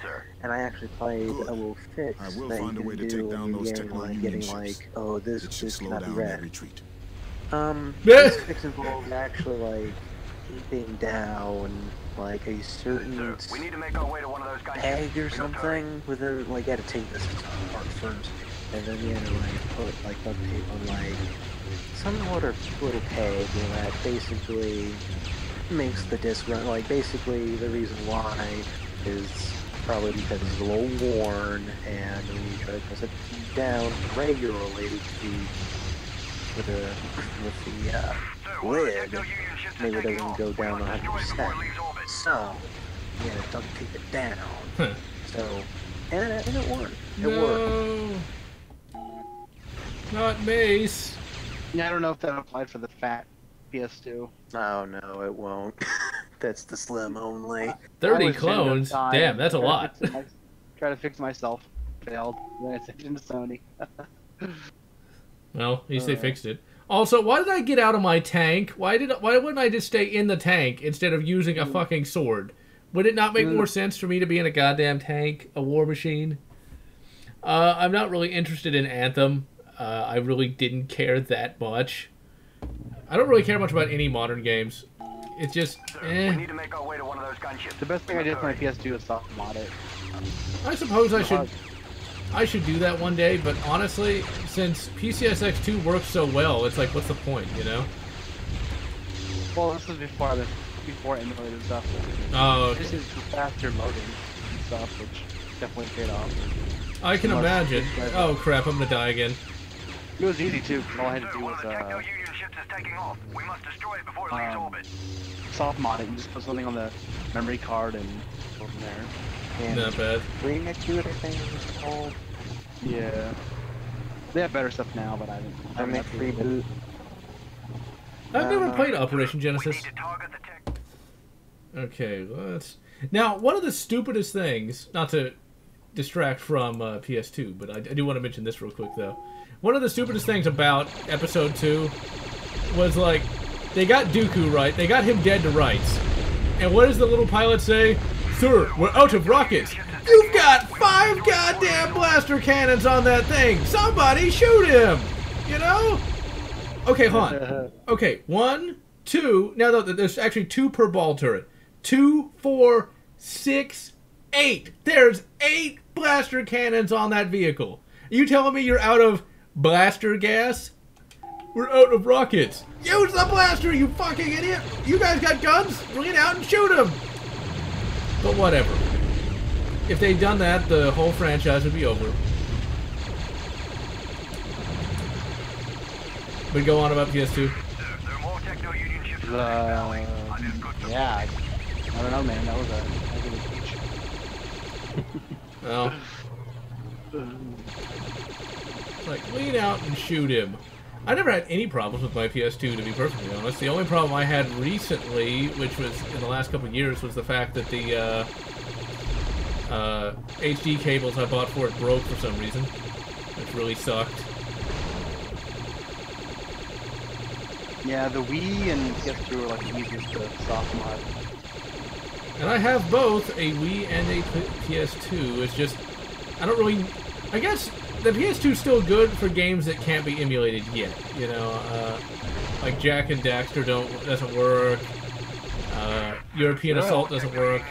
and I actually played a little fix I will that find a you way can to take do down when those you're techno-union getting ships. like, oh, this It should slow cannot be down their read. retreat. This fix involves actually like keeping down like a certain We need to make our way to one of those guys. tag or something within, like, you gotta take this apart first, and then you gotta like put like duct tape on like some sort of little tag, you know, that basically makes the disc run. Like, basically the reason why is probably because it's a little worn, and when you try to press it down regularly with the lid, maybe it doesn't go down 100%. So you gotta duct tape it down. So and it worked. It worked. Not Mace. Yeah, I don't know if that applied for the fat PS2. Oh no, it won't. That's the Slim only. 30 clones? Damn, that's a lot. Try to fix myself. Failed. Then I sent it into Sony. Well, at least they fixed it. Also, why did I get out of my tank? Why wouldn't I just stay in the tank instead of using a fucking sword? Would it not make more sense for me to be in a goddamn tank, a war machine? I'm not really interested in Anthem. I really didn't care that much. I don't really care much about any modern games. It's just, eh. We need to make our way to one of those gunships. The best thing I did with my PS2 is soft mod it. I suppose I should do that one day, but honestly, since PCSX2 works so well, it's like, what's the point, you know? Well, this is before before emulated stuff. Oh, okay. This is faster loading and stuff, which definitely paid off. I can imagine. Oh crap, I'm gonna die again. It was easy too, because all I had to do One was of the Techno-Union ships is taking off. We must destroy it before it leaves orbit. soft mod it and just put something on the memory card and go from there. And Not bad. remix to it, I think it's called. Yeah. They have better stuff now, but I didn't. Remix reboot. I've never played Operation Genesis. Need to target the tech. Okay, let's... Now, one of the stupidest things, not to distract from PS2, but I do want to mention this real quick, though. One of the stupidest things about Episode 2 was, like, they got Dooku right, they got him dead to rights. And what does the little pilot say? Sir, we're out of rockets. You've got 5 goddamn blaster cannons on that thing. Somebody shoot him. You know? Okay, hold on. Okay, 1, 2. Now, there's actually 2 per ball turret. 2, 4, 6, 8. There's 8 blaster cannons on that vehicle. Are you telling me you're out of blaster gas? We're out of rockets. Use the blaster, you fucking idiot. You guys got guns? Bring it out and shoot them. But whatever. If they'd done that, the whole franchise would be over. But go on about PS2. There are more Techno-Union ships Yeah, I don't know, man. That was a Well, like, lean out and shoot him. I never had any problems with my PS2, to be perfectly honest. The only problem I had recently, which was in the last couple of years, was the fact that the HD cables I bought for it broke for some reason, which really sucked. Yeah, the Wii and PS2 are like the easiest to soft mod. And I have both a Wii and a PS2. It's just, I don't really, I guess the PS2 is still good for games that can't be emulated yet. You know, like Jak and Daxter doesn't work. European Assault doesn't work.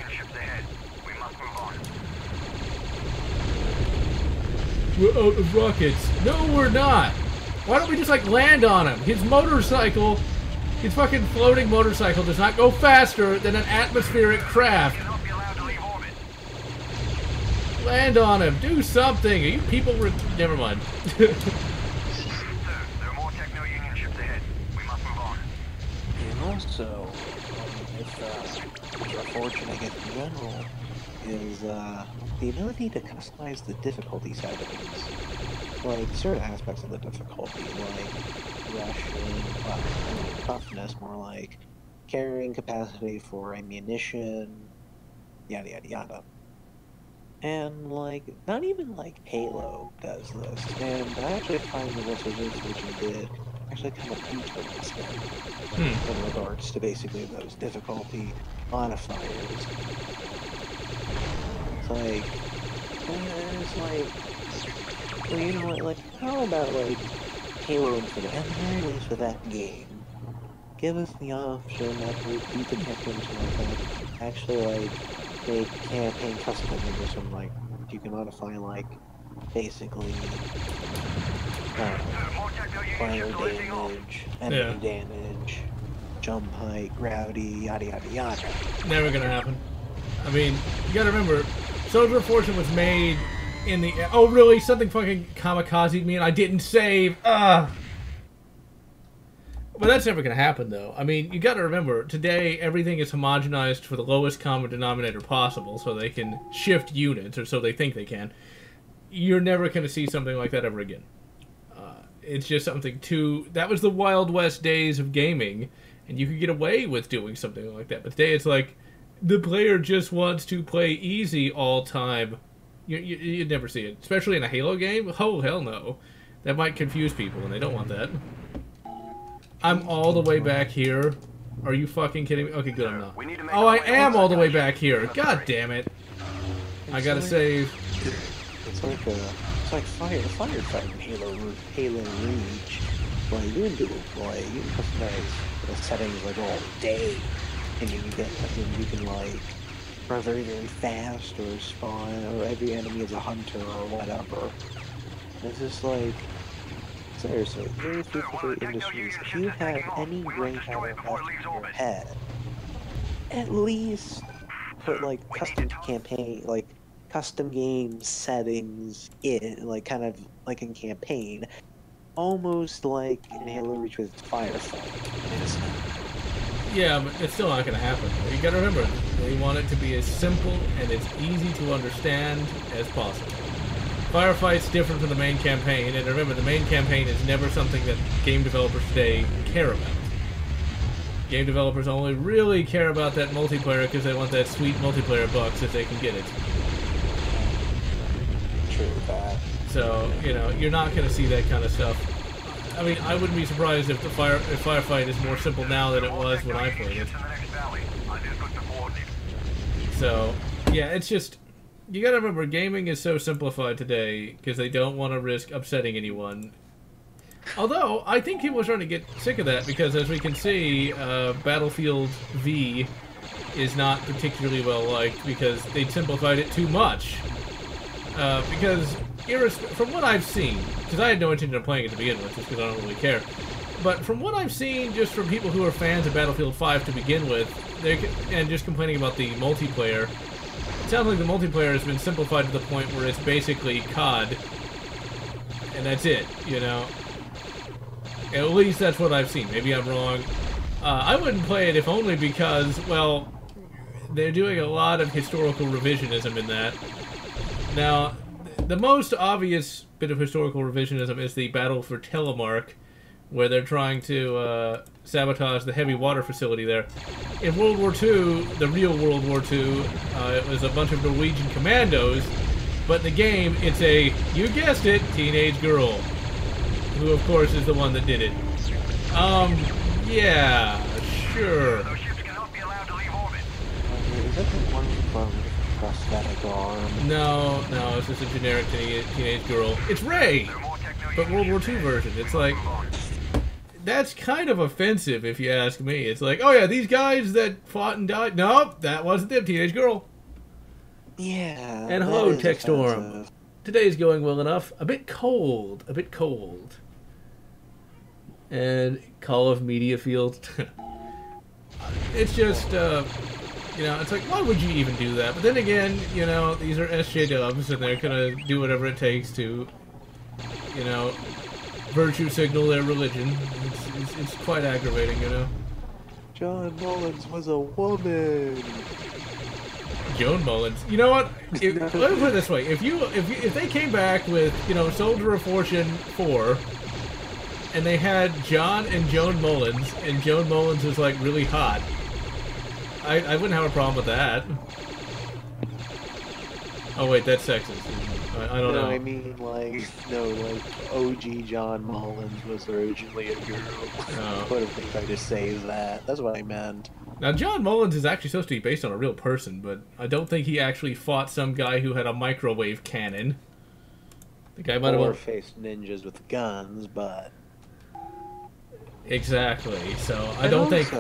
We're out of rockets. No, we're not. Why don't we just, like, land on him? His motorcycle, his fucking floating motorcycle does not go faster than an atmospheric craft. Land on him. Do something. Are you people... Never mind. There are more Techno-Union ships ahead. We must move on. And also, if you're fortunate against in general, is the ability to customize the difficulty side of things. Like, certain aspects of the difficulty, like rushing, toughness, more like carrying capacity for ammunition, yada yada yada. And, like, not even, like, Halo does this. And I actually find the Revisionism which you did actually kind of interesting in regards to basically those difficulty modifiers. It's like, well, you know what, like, how about, like, Halo Infinite, at the very least for that game, give us the option after we beat the campaign like that, actually, like, make campaign custom edition, like, you can modify, like, basically, fire damage, enemy damage, jump height, gravity, yada yada yada. Never gonna happen. I mean, you gotta remember, Soldier of Fortune was made in the... Oh, really? Something fucking kamikazed me and I didn't save? But that's never gonna happen, though. I mean, you gotta remember, today everything is homogenized for the lowest common denominator possible, so they can shift units, or so they think they can. You're never gonna see something like that ever again. It's just something too... That was the Wild West days of gaming, and you could get away with doing something like that. But today it's like, the player just wants to play easy all time. You'd never see it. Especially in a Halo game? Oh, hell no. That might confuse people, and they don't want that. I'm all the way back here. Are you fucking kidding me? Okay, good, I'm not. Oh, I am all the way back here. God damn it. I gotta save. It's like firefighting Halo Reach. Well, you can do it, boy. You can customize the settings like all day. And you can like run very, very fast, or spawn, or every enemy is a hunter, or whatever. It's just like, seriously, here's 53 Industries. If you have any gray matter left in your head, at least put like custom campaign, like custom game settings in, like kind of like in campaign, almost like in Halo Reach with Firefight. Yeah, but it's still not going to happen. You got to remember, they want it to be as simple and as easy to understand as possible. Firefight's different from the main campaign, and remember, the main campaign is never something that game developers today care about. Game developers only really care about that multiplayer because they want that sweet multiplayer bucks if they can get it. True that. So, you know, you're not going to see that kind of stuff. I mean, I wouldn't be surprised if Firefight is more simple now than it was when I played it. So, yeah, it's just... You gotta remember, gaming is so simplified today because they don't want to risk upsetting anyone. Although, I think people are starting to get sick of that because, as we can see, Battlefield V is not particularly well liked because they simplified it too much. Because, from what I've seen, because I had no intention of playing it to begin with, just because I don't really care, but from what I've seen, just from people who are fans of Battlefield 5 to begin with, and just complaining about the multiplayer, it sounds like the multiplayer has been simplified to the point where it's basically COD, and that's it, you know? At least that's what I've seen. Maybe I'm wrong. I wouldn't play it if only because, well, they're doing a lot of historical revisionism in that. Now, the most obvious bit of historical revisionism is the Battle for Telemark, where they're trying to sabotage the heavy water facility there. In World War II, the real World War II, it was a bunch of Norwegian commandos, but in the game, it's a, you guessed it, teenage girl, who of course is the one that did it. Yeah, sure. Those ships cannot be allowed to leave orbit. Is that the one from prosthetic arm? No, it's just a generic teenage girl. It's Rey, but World War II version. It's like... That's kind of offensive, if you ask me. It's like, oh yeah, these guys that fought and died. Nope, that wasn't them, teenage girl. Yeah. And hello, Techstorm. Today's going well enough. A bit cold. And Call of Media Field. It's just, you know, it's like, why would you even do that? But then again, you know, these are SJWs, and they're gonna do whatever it takes to, you know, virtue signal their religion. It's quite aggravating, you know. John Mullins was a woman. Joan Mullins. You know what? Let me put it this way: if they came back with, you know, Soldier of Fortune 4, and they had John and Joan Mullins, and Joan Mullins was like really hot, I wouldn't have a problem with that. Oh wait, that's sexist. I don't know. I mean, like, no, like, OG John Mullins was originally a girl. Oh. What if they tried to say that? That's what I meant. Now, John Mullins is actually supposed to be based on a real person, but I don't think he actually fought some guy who had a microwave cannon. The guy might have faced ninjas with guns, but... Exactly, so I don't think...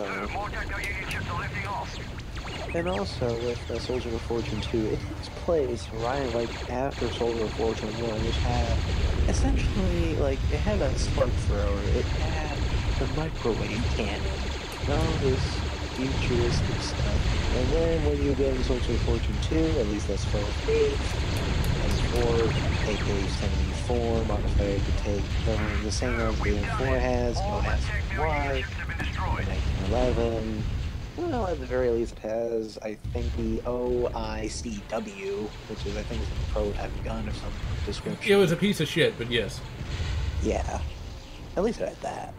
And also, with Soldier of Fortune 2, it takes place right, like, after Soldier of Fortune 1, which had, essentially, like, it had a spark thrower, it had the microwave cannon, all this futuristic stuff. And then when you get in Soldier of Fortune 2, at least that's for me, as 4, AK-74 modifier to take the same arms BM4 has, no has Y, 1911. Well, at the very least, it has, I think, the OICW, which is, I think, a prototype gun or some description. It was a piece of shit, but yes. Yeah. At least it had that.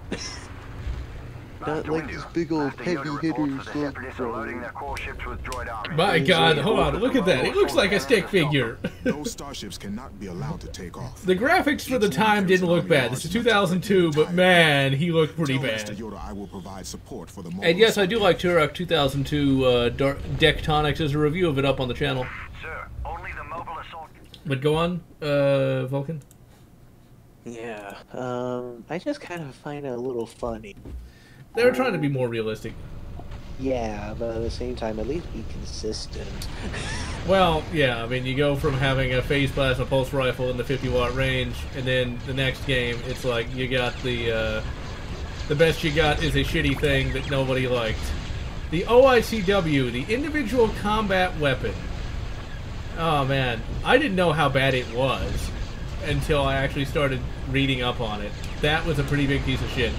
Not like this big old heavy hitters. My god, hold on, look at that. It looks like a stick figure. Those starships cannot be allowed to take off. The graphics for the time didn't look bad. This is 2002, but man, he looked pretty bad. I will provide support for the and yes, I do like Turok 2002 Dectonics. There's a review of it up on the channel. Sir, only the mobile assault. But go on, Vulcan. Yeah, I just kind of find it a little funny. They were trying to be more realistic. Yeah, but at the same time, at least be consistent. Well, yeah, I mean, you go from having a phase plasma pulse rifle in the 50-watt range, and then the next game, it's like you got the best you got is a shitty thing that nobody liked. The OICW, the individual combat weapon. Oh man, I didn't know how bad it was until I actually started reading up on it. That was a pretty big piece of shit.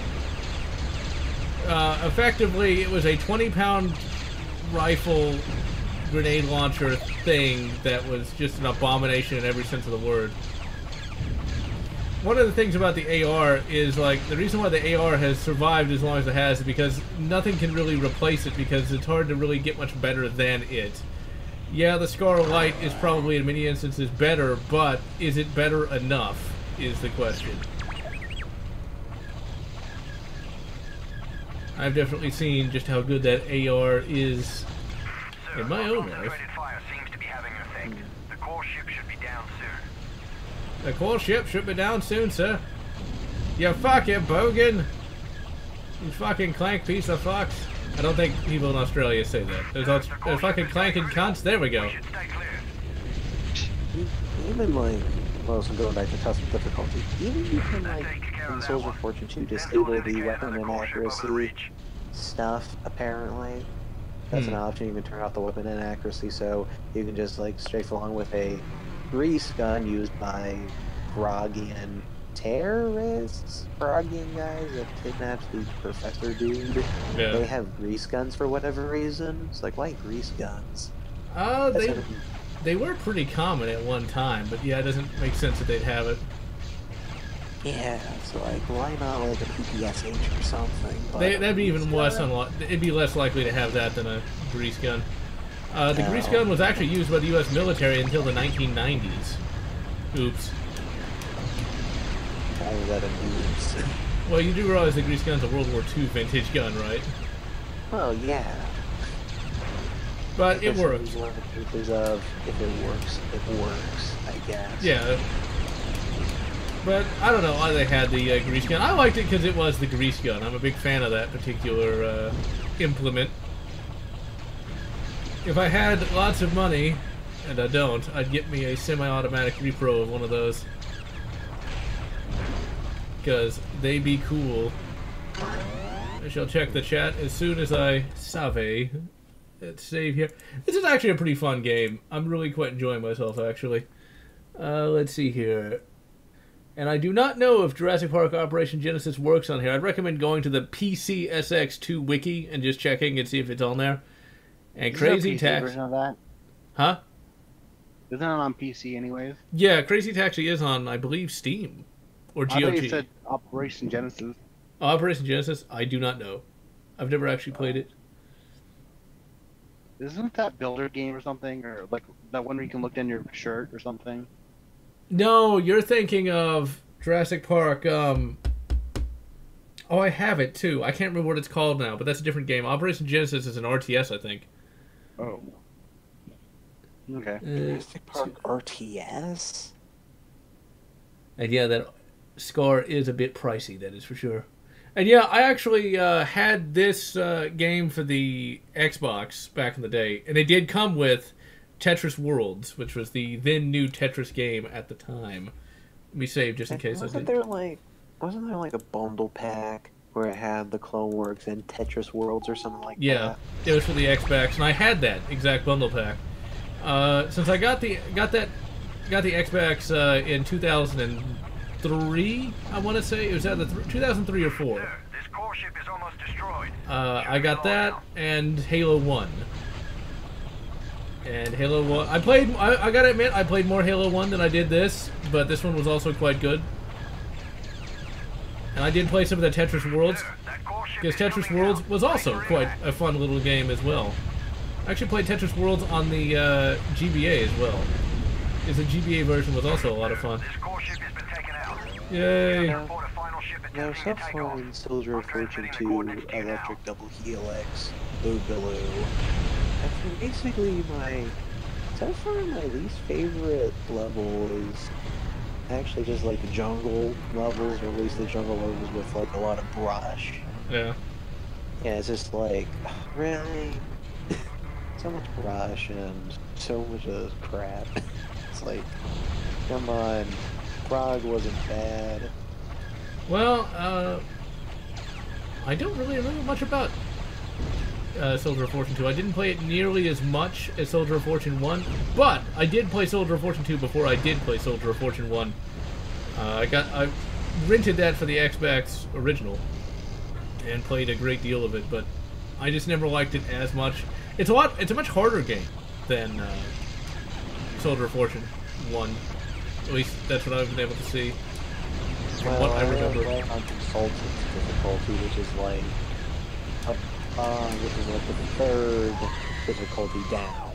Effectively, it was a 20-pound rifle grenade launcher thing that was just an abomination in every sense of the word. One of the things about the AR is, like, the reason why the AR has survived as long as it has is because nothing can really replace it, because it's hard to really get much better than it. Yeah, the Scar Light is probably in many instances better, but is it better enough is the question. I've definitely seen just how good that AR is in my own life. Fire seems to be having an effect. The core ship should be down soon. The core ship should be down soon, sir. You fucking bogan! You fucking clank piece of fucks. I don't think people in Australia say that. There's fucking clanking cunts. There we go. Even like, well, so going back to custom difficulty, even you can like in Souls of Fortune 2 disable the weapon inaccuracy stuff. Apparently, that's an option. You can turn off the weapon inaccuracy, so you can just like strafe along with a grease gun used by Froggian terrorists, Froggian guys that kidnapped the professor dude. Yeah. They have grease guns for whatever reason. It's like, why grease guns? They were pretty common at one time, but yeah, it doesn't make sense that they'd have it. Yeah, so like, why not like a PPSH or something? But That'd be even less it'd be less likely to have that than a grease gun. The grease gun was actually used by the U.S. military until the 1990s. Oops. How was that in use? Well, you do realize the grease gun's a World War II vintage gun, right? Well, yeah. But it works. One of the cases of, if it works, I guess. Yeah. But I don't know why they had the grease gun. I liked it because it was the grease gun. I'm a big fan of that particular implement. If I had lots of money, and I don't, I'd get me a semi-automatic repro of one of those. Because they be cool. I shall check the chat as soon as I save. Let's save here. This is actually a pretty fun game. I'm really quite enjoying myself, actually. Let's see here. And I do not know if Jurassic Park Operation Genesis works on here. I'd recommend going to the PCSX2 wiki and just checking and see if it's on there. And Crazy Taxi. Version of that? Huh? Isn't it on PC anyways? Yeah, Crazy Taxi is on, I believe, Steam. Or GOG. I thought you said Operation Genesis. Operation Genesis? I do not know. I've never actually played it. Isn't that builder game or something? Or like that one where you can look down your shirt or something? No, you're thinking of Jurassic Park, Oh, I have it too. I can't remember what it's called now, but that's a different game. Operation Genesis is an RTS, I think. Oh. Okay. Jurassic Park RTS? And yeah, that Scar is a bit pricey, that is for sure. And yeah, I actually had this game for the Xbox back in the day, and it did come with Tetris Worlds, which was the then new Tetris game at the time. Let me save just in case I did. Wasn't there like a bundle pack where it had the Clone Wars and Tetris Worlds or something like that? Yeah, it was for the Xbox, and I had that exact bundle pack. Since I got the Xbox in 2003, I want to say it was either 2003 or 4. Sir, this core ship is almost destroyed. I got that and Halo 1. And Halo 1, I gotta admit, I played more Halo 1 than I did this, but this one was also quite good. And I did play some of the Tetris Worlds, because Tetris Worlds was also quite a fun little game as well. I actually played Tetris Worlds on the GBA as well, because the GBA version was also a lot of fun. Yay! Now, so far in Soldier of Fortune 2, Electric Double Helix, Boogaloo, I think basically so far my least favorite level is actually just like the jungle levels, or at least the jungle levels with like a lot of brush. Yeah. Yeah, it's just like, really? So much brush and so much of crap. It's like, come on, Prague wasn't bad. Well, I don't really remember much about Soldier of Fortune 2. I didn't play it nearly as much as Soldier of Fortune 1, but I did play Soldier of Fortune 2 before I did play Soldier of Fortune 1. I rented that for the Xbox original and played a great deal of it, but I just never liked it as much. It's a much harder game than Soldier of Fortune 1. At least that's what I've been able to see from what I remember. Playing on consultant difficulty, which is like the third difficulty down.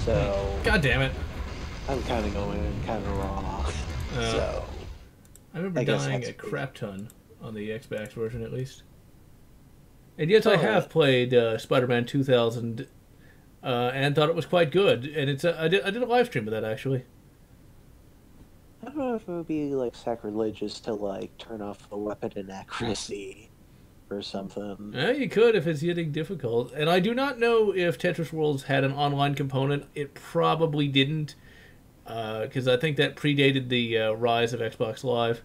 So God damn it! I'm kind of going kind of raw. So I remember dying a crap ton on the Xbox version, at least. And yes, I have played Spider-Man 2000 and thought it was quite good. And it's I did a live stream of that, actually. I don't know if it would be like sacrilegious to like turn off the weapon inaccuracy or something. Yeah, you could if it's getting difficult. And I do not know if Tetris Worlds had an online component. It probably didn't, because I think that predated the rise of Xbox Live.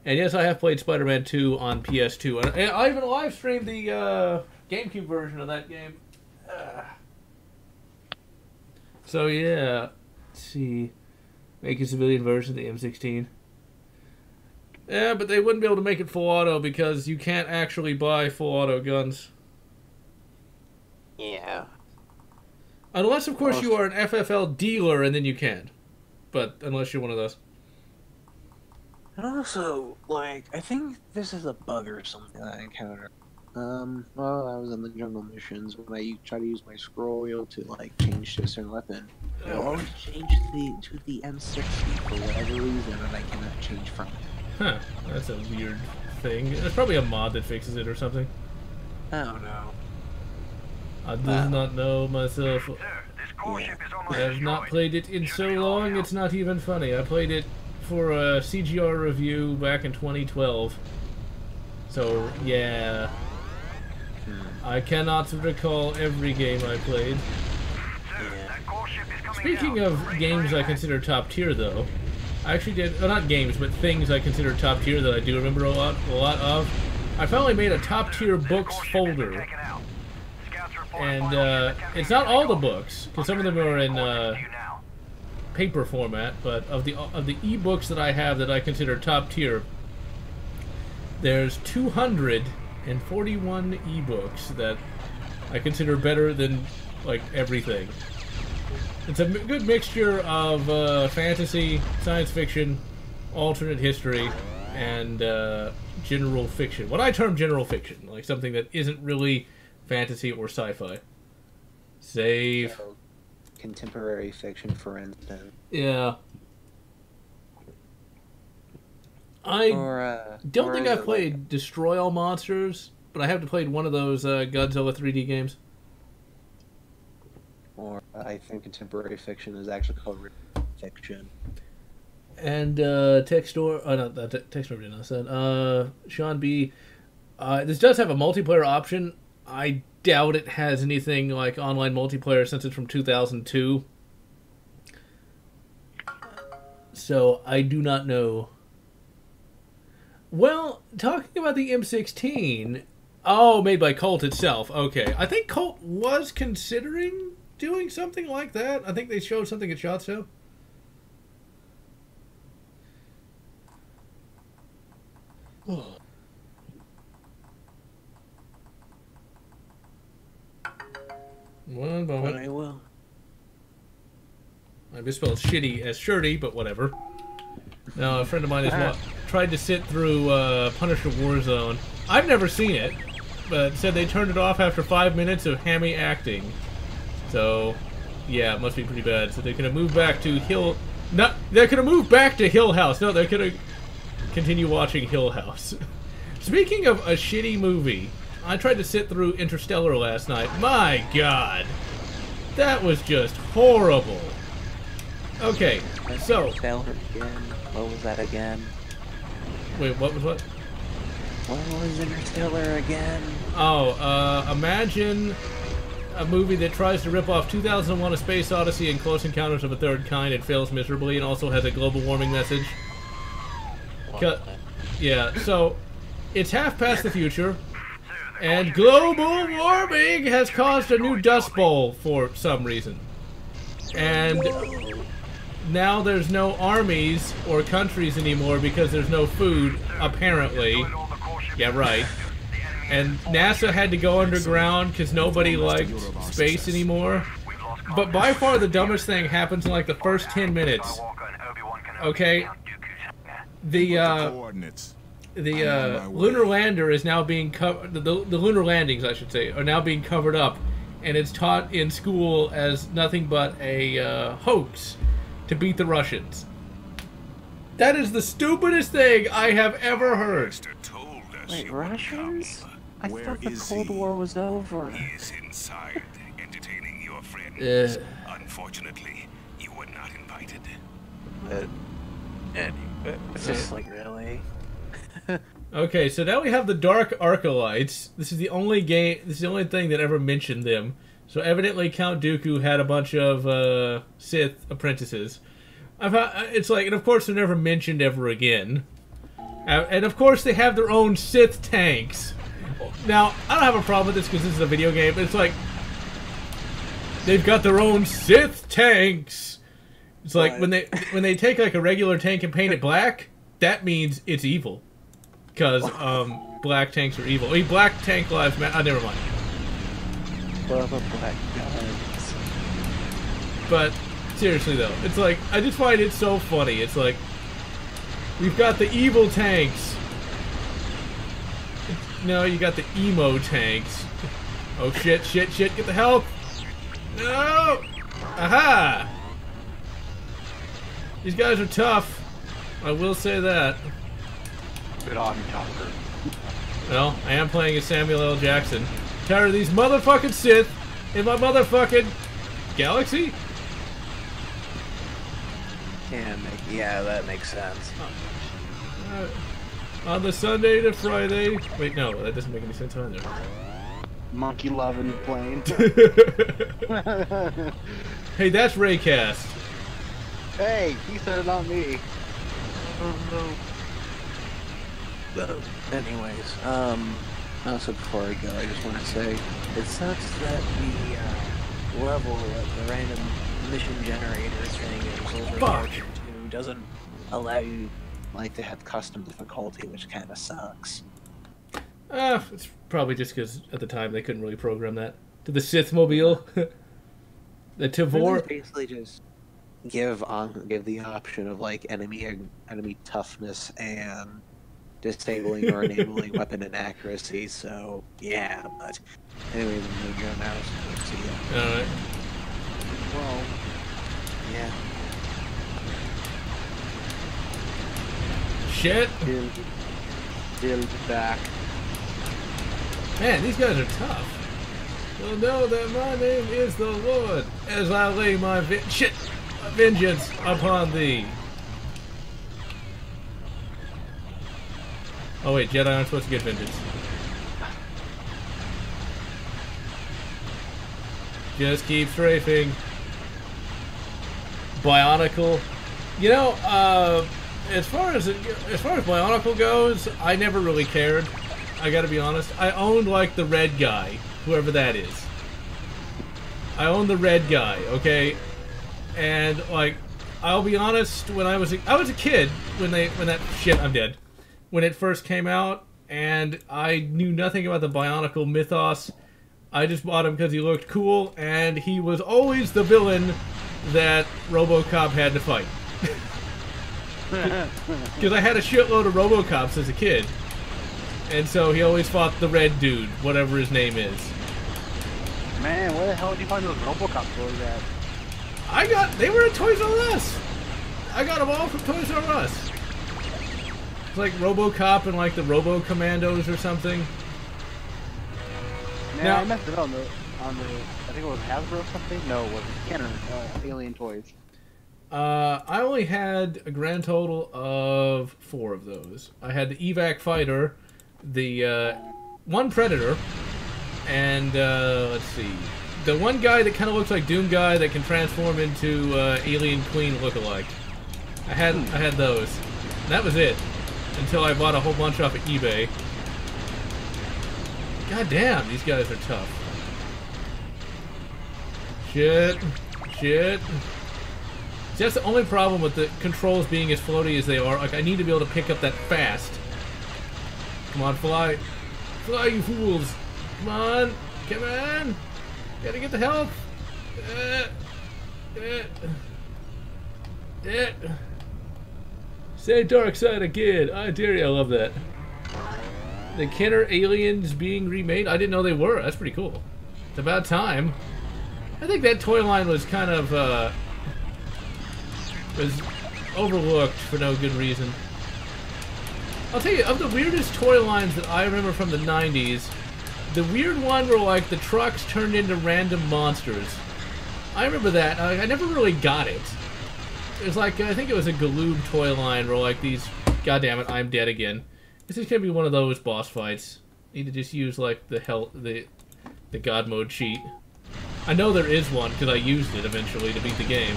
And yes, I have played Spider-Man 2 on PS2. And I even live streamed the GameCube version of that game. So yeah, let's see. Make a civilian version of the M16. Yeah, but they wouldn't be able to make it full auto because you can't actually buy full auto guns. Yeah. Unless, of course, you are an FFL dealer, and then you can. But unless you're one of those. And also, like, I think this is a bug or something that I encountered. Well, I was in the jungle missions when I try to use my scroll wheel to, like, change to a certain weapon. I always change to the M60 for whatever reason, and I cannot change from it. Huh, that's a weird thing. There's probably a mod that fixes it or something. I don't know. I do not know myself. I have not played it in so long, it's not even funny. I played it for a CGR review back in 2012. So, yeah. I cannot recall every game I played. Speaking of games I consider top tier, though, I actually did, well, not games, but things I consider top tier that I do remember a lot of. I finally made a top tier books folder. And it's not all the books, because some of them are in paper format, but of the e-books that I have that I consider top tier, there's 241 e-books that I consider better than, like, everything. It's a good mixture of fantasy, science fiction, alternate history, and general fiction. What I term general fiction, like something that isn't really fantasy or sci-fi. Save. So, contemporary fiction, for instance. Yeah. I don't think I've played Destroy All Monsters, but I have played one of those Godzilla 3D games. Or I think contemporary fiction is actually called fiction. And Textor, no, Textor didn't know that. Sean B. This does have a multiplayer option. I doubt it has anything like online multiplayer since it's from 2002. So I do not know. Well, talking about the M16, oh, made by Colt itself. Okay, I think Colt was considering doing something like that. I think they showed something at SHOT Show. One moment. I will. I misspelled shitty as shirty, but whatever. Now, a friend of mine has tried to sit through Punisher Warzone. I've never seen it, but said they turned it off after 5 minutes of hammy acting. So, yeah, it must be pretty bad. So they're gonna move back to Hill. No, they're gonna move back to Hill House. No, they're gonna continue watching Hill House. Speaking of a shitty movie, I tried to sit through Interstellar last night. My God, that was just horrible. Okay, so Interstellar again. What was that again? Wait, what was what? What was Interstellar again? Oh, imagine a movie that tries to rip off 2001: A Space Odyssey and Close Encounters of a Third Kind and fails miserably, and also has a global warming message. Yeah, so it's half past the future. And global warming has caused a new dust bowl for some reason. And now there's no armies or countries anymore because there's no food, apparently. Yeah, right. And NASA had to go underground because nobody liked space anymore. But by far the dumbest thing happens in like the first 10 minutes. Okay? The lunar lander is now being covered. The lunar landings, I should say, are now being covered up, and it's taught in school as nothing but a hoax to beat the Russians. That is the stupidest thing I have ever heard. Wait, Russians? I thought the Cold War was over. He is inside, entertaining your friend. Unfortunately, you were not invited. It's just like, really? Okay, so now we have the Dark Arcalites. This is the only game. This is the only thing that ever mentioned them. So evidently, Count Dooku had a bunch of Sith apprentices. It's like, and of course, they're never mentioned ever again. And of course, they have their own Sith tanks. Now, I don't have a problem with this because this is a video game, but it's like they've got their own Sith tanks. It's like when they take like a regular tank and paint it black, that means it's evil. Because black tanks are evil. I mean, black tank lives matter. Never mind. Love a black guns. But seriously though, it's like I just find it so funny. It's like we've got the evil tanks. No, you got the emo tanks. Oh shit! Get the help! No! Aha! These guys are tough. I will say that. Good on you, Chopper. Well, I am playing as Samuel L. Jackson. Tired of these motherfucking Sith in my motherfucking galaxy? Yeah, that makes sense. On the Sunday to Friday. Wait, no, that doesn't make any sense either. Monkey loving plane. Hey, that's Raycast. Hey, he said it, not me. Anyways, also before I go, I just want to say it sucks that the level of the random mission generator thing in Soldier War 2 doesn't allow you like to have custom difficulty, which kind of sucks. It's probably just because at the time they couldn't really program that to the Sith mobile. The Tavor basically just give the option of like enemy toughness and disabling or enabling weapon inaccuracy. So yeah, but anyway, we'll go now. So yeah. All right. Well, yeah. Shit. Dill's back. Man, these guys are tough. Well, know that my name is the Lord, as I lay my vengeance upon thee. Oh wait, Jedi aren't supposed to get vengeance. Just keep strafing. Bionicle. You know, as far as Bionicle goes, I never really cared. I gotta be honest. I owned like the red guy, whoever that is. I owned the red guy, okay? And like, I'll be honest. When I was a kid when I'm dead. When it first came out, and I knew nothing about the Bionicle mythos. I just bought him because he looked cool, and he was always the villain that RoboCop had to fight. Because I had a shitload of RoboCops as a kid. And so he always fought the red dude, whatever his name is. Man, where the hell did you find those RoboCop toys at? They were at Toys R Us. I got them all from Toys R Us. It's like RoboCop and like the Robo Commandos or something. Man, now, I messed it on the, I think it was Hasbro or something? No, it wasn't. Kenner, Alien Toys. I only had a grand total of 4 of those. I had the Evac Fighter, the one Predator, and let's see, the one guy that kind of looks like Doom Guy that can transform into Alien Queen lookalike. I had those. And that was it until I bought a whole bunch off of eBay. God damn, these guys are tough. Shit. Shit. See, that's the only problem with the controls being as floaty as they are. Like, I need to be able to pick up that fast. Come on, fly. Fly, you fools. Come on. Come on. Gotta get the health. Say dark side again. I dare you. I love that. The Kenner aliens being remade. I didn't know they were. That's pretty cool. It's about time. I think that toy line was kind of was overlooked for no good reason. I'll tell you, of the weirdest toy lines that I remember from the 90s, the weird one where like the trucks turned into random monsters. I remember that. I never really got it. It was like, I think it was a Galoob toy line where like these, God damn it, I'm dead again. This is gonna be one of those boss fights. Need to just use like the God mode cheat. I know there is one because I used it eventually to beat the game.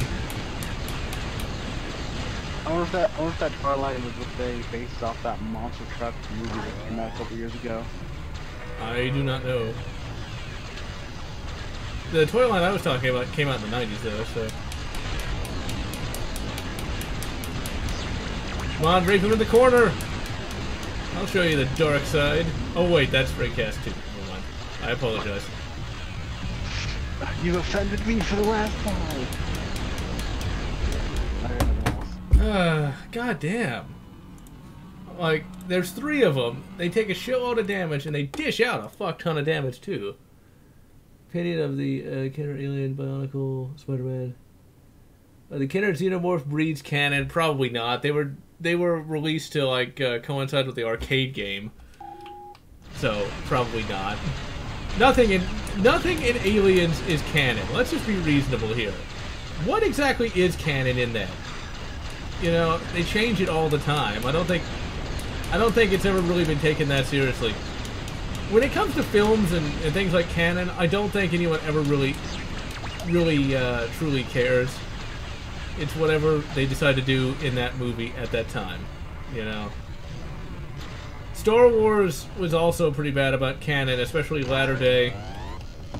I wonder if that Twilight was what they based off that monster truck movie that came out a couple years ago. I do not know. The toy line I was talking about came out in the 90s though, so. Come on, rape him in the corner! I'll show you the dark side. Oh wait, that's Raycast 2. Never mind. I apologize. You offended me for the last time. God damn. Like, there's 3 of them. They take a shitload of damage and they dish out a fuck ton of damage too. Opinion of the Kenner alien bionicle Spider-Man. The Kenner xenomorph breeds canon? Probably not. They were released to like coincide with the arcade game, so probably not. Nothing in Aliens is canon. Let's just be reasonable here. What exactly is canon in that? You know, they change it all the time. I don't think it's ever really been taken that seriously. When it comes to films and things like canon, I don't think anyone ever really truly cares. It's whatever they decide to do in that movie at that time, you know. Star Wars was also pretty bad about canon, especially latter day.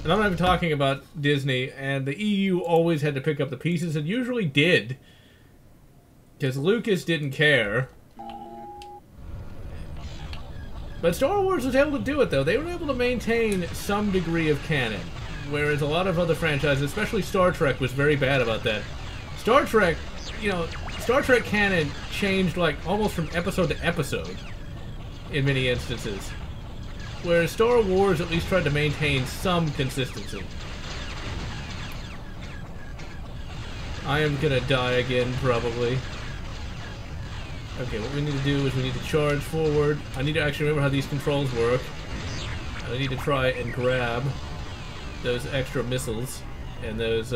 And I'm not even talking about Disney, and the EU always had to pick up the pieces, and usually did. Because Lucas didn't care. But Star Wars was able to do it, though. They were able to maintain some degree of canon. Whereas a lot of other franchises, especially Star Trek, was very bad about that. Star Trek, you know, Star Trek canon changed like almost from episode to episode in many instances. Whereas Star Wars at least tried to maintain some consistency. I am gonna die again, probably. Okay, what we need to do is we need to charge forward. I need to actually remember how these controls work. I need to try and grab those extra missiles and those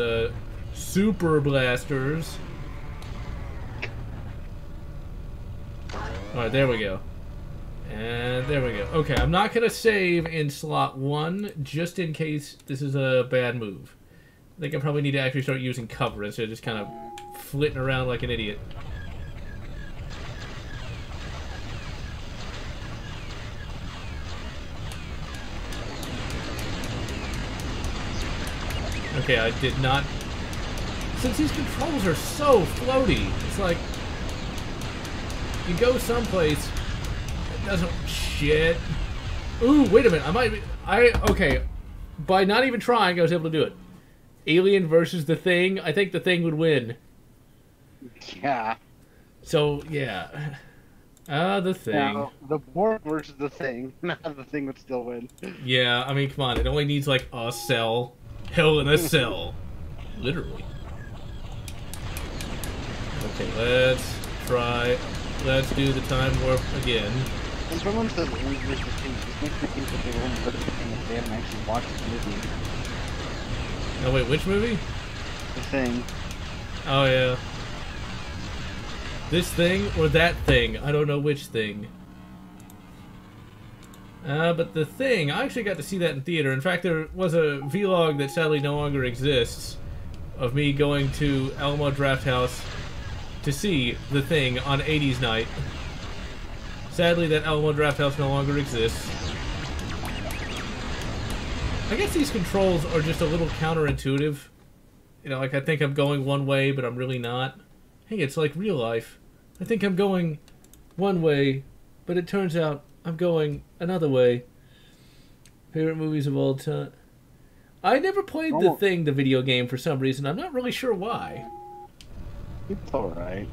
super blasters. Alright, there we go. And there we go. Okay, I'm not going to save in slot 1 just in case this is a bad move. I think I probably need to actually start using cover instead of just kind of flitting around like an idiot. Okay, I did not... Since these controls are so floaty, it's like... You go someplace... It doesn't... Shit. Ooh, wait a minute. I might be... Okay. By not even trying, I was able to do it. Alien versus the Thing. I think the Thing would win. Yeah. So, yeah. The Thing. Now, the Borg versus the Thing. Now the Thing would still win. Yeah, I mean, come on. It only needs, like, a cell. Hell in a cell. Literally. Okay, let's try. Let's do the time warp again. When someone says Alien versus the Thing, this makes me think that they won't put the Thing if they haven't actually watched the movie. Oh, wait, which movie? The Thing. Oh, yeah. This thing or that thing? I don't know which thing. But the Thing, I actually got to see that in theater. In fact, there was a vlog that sadly no longer exists of me going to Alamo Drafthouse to see the Thing on 80s night. Sadly, that Alamo Drafthouse no longer exists. I guess these controls are just a little counterintuitive. You know, like I think I'm going one way, but I'm really not. Hey, it's like real life. I think I'm going one way, but it turns out I'm going another way. Favorite movies of all time? I never played The Thing, the video game, for some reason. I'm not really sure why. It's alright.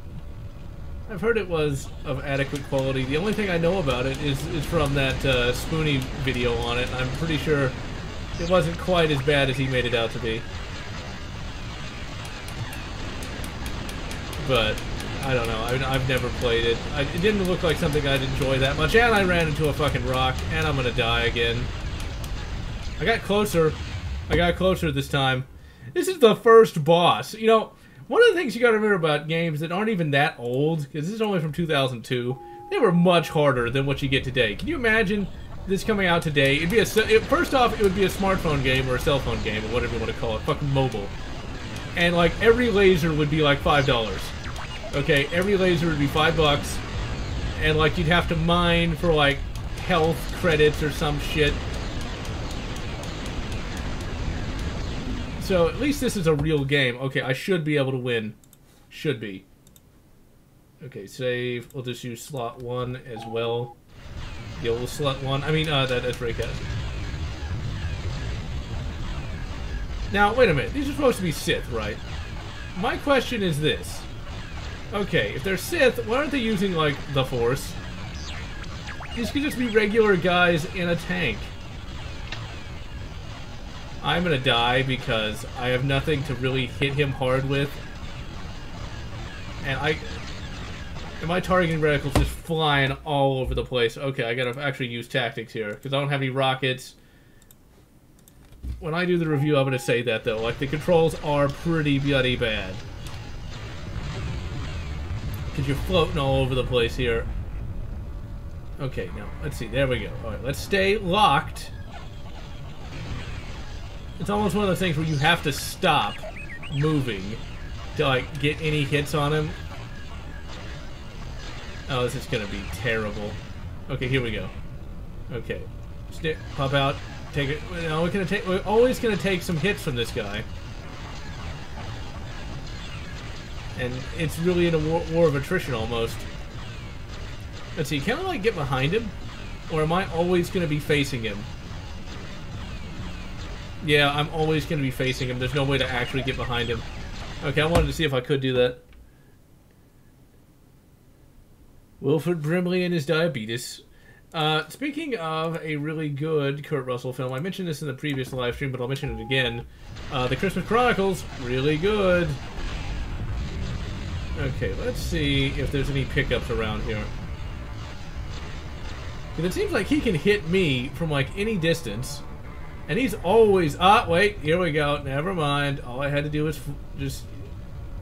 I've heard it was of adequate quality. The only thing I know about it is from that Spoonie video on it. I'm pretty sure it wasn't quite as bad as he made it out to be. But I don't know. I've never played it. It didn't look like something I'd enjoy that much. And I ran into a fucking rock, and I'm gonna die again. I got closer. I got closer this time. This is the first boss. You know, one of the things you gotta remember about games that aren't even that old, because this is only from 2002, they were much harder than what you get today. Can you imagine this coming out today? It'd be first off, it would be a smartphone game or a cell phone game or whatever you want to call it, fucking mobile. And like every laser would be like $5. Okay, every laser would be $5, and like you'd have to mine for like health credits or some shit. So at least this is a real game. Okay, I should be able to win. Should be. Okay, save. We'll just use slot 1 as well. The old slot 1. I mean, that's breakout. Now, wait a minute. These are supposed to be Sith, right? My question is this. Okay, if they're Sith, why aren't they using, like, the Force? These could just be regular guys in a tank. I'm gonna die because I have nothing to really hit him hard with. And my targeting reticle's just flying all over the place. Okay, I gotta actually use tactics here, because I don't have any rockets. When I do the review, I'm gonna say that, though. Like, the controls are pretty bloody bad. Because you're floating all over the place here. Okay, now, let's see. There we go. Alright, let's stay locked. It's almost one of those things where you have to stop moving to, like, get any hits on him. Oh, this is gonna be terrible. Okay, here we go. Okay. Pop out. Take it. No, we're always gonna take some hits from this guy. And it's really in a war of attrition almost. Let's see, can I like get behind him? Or am I always gonna be facing him? Yeah, I'm always gonna be facing him. There's no way to actually get behind him. Okay, I wanted to see if I could do that. Wilford Brimley and his diabetes. Speaking of a really good Kurt Russell film, I mentioned this in the previous live stream, but I'll mention it again. The Christmas Chronicles, really good. Okay, let's see if there's any pickups around here. Because it seems like he can hit me from like any distance. And he's always... Ah, wait, here we go. Never mind. All I had to do was just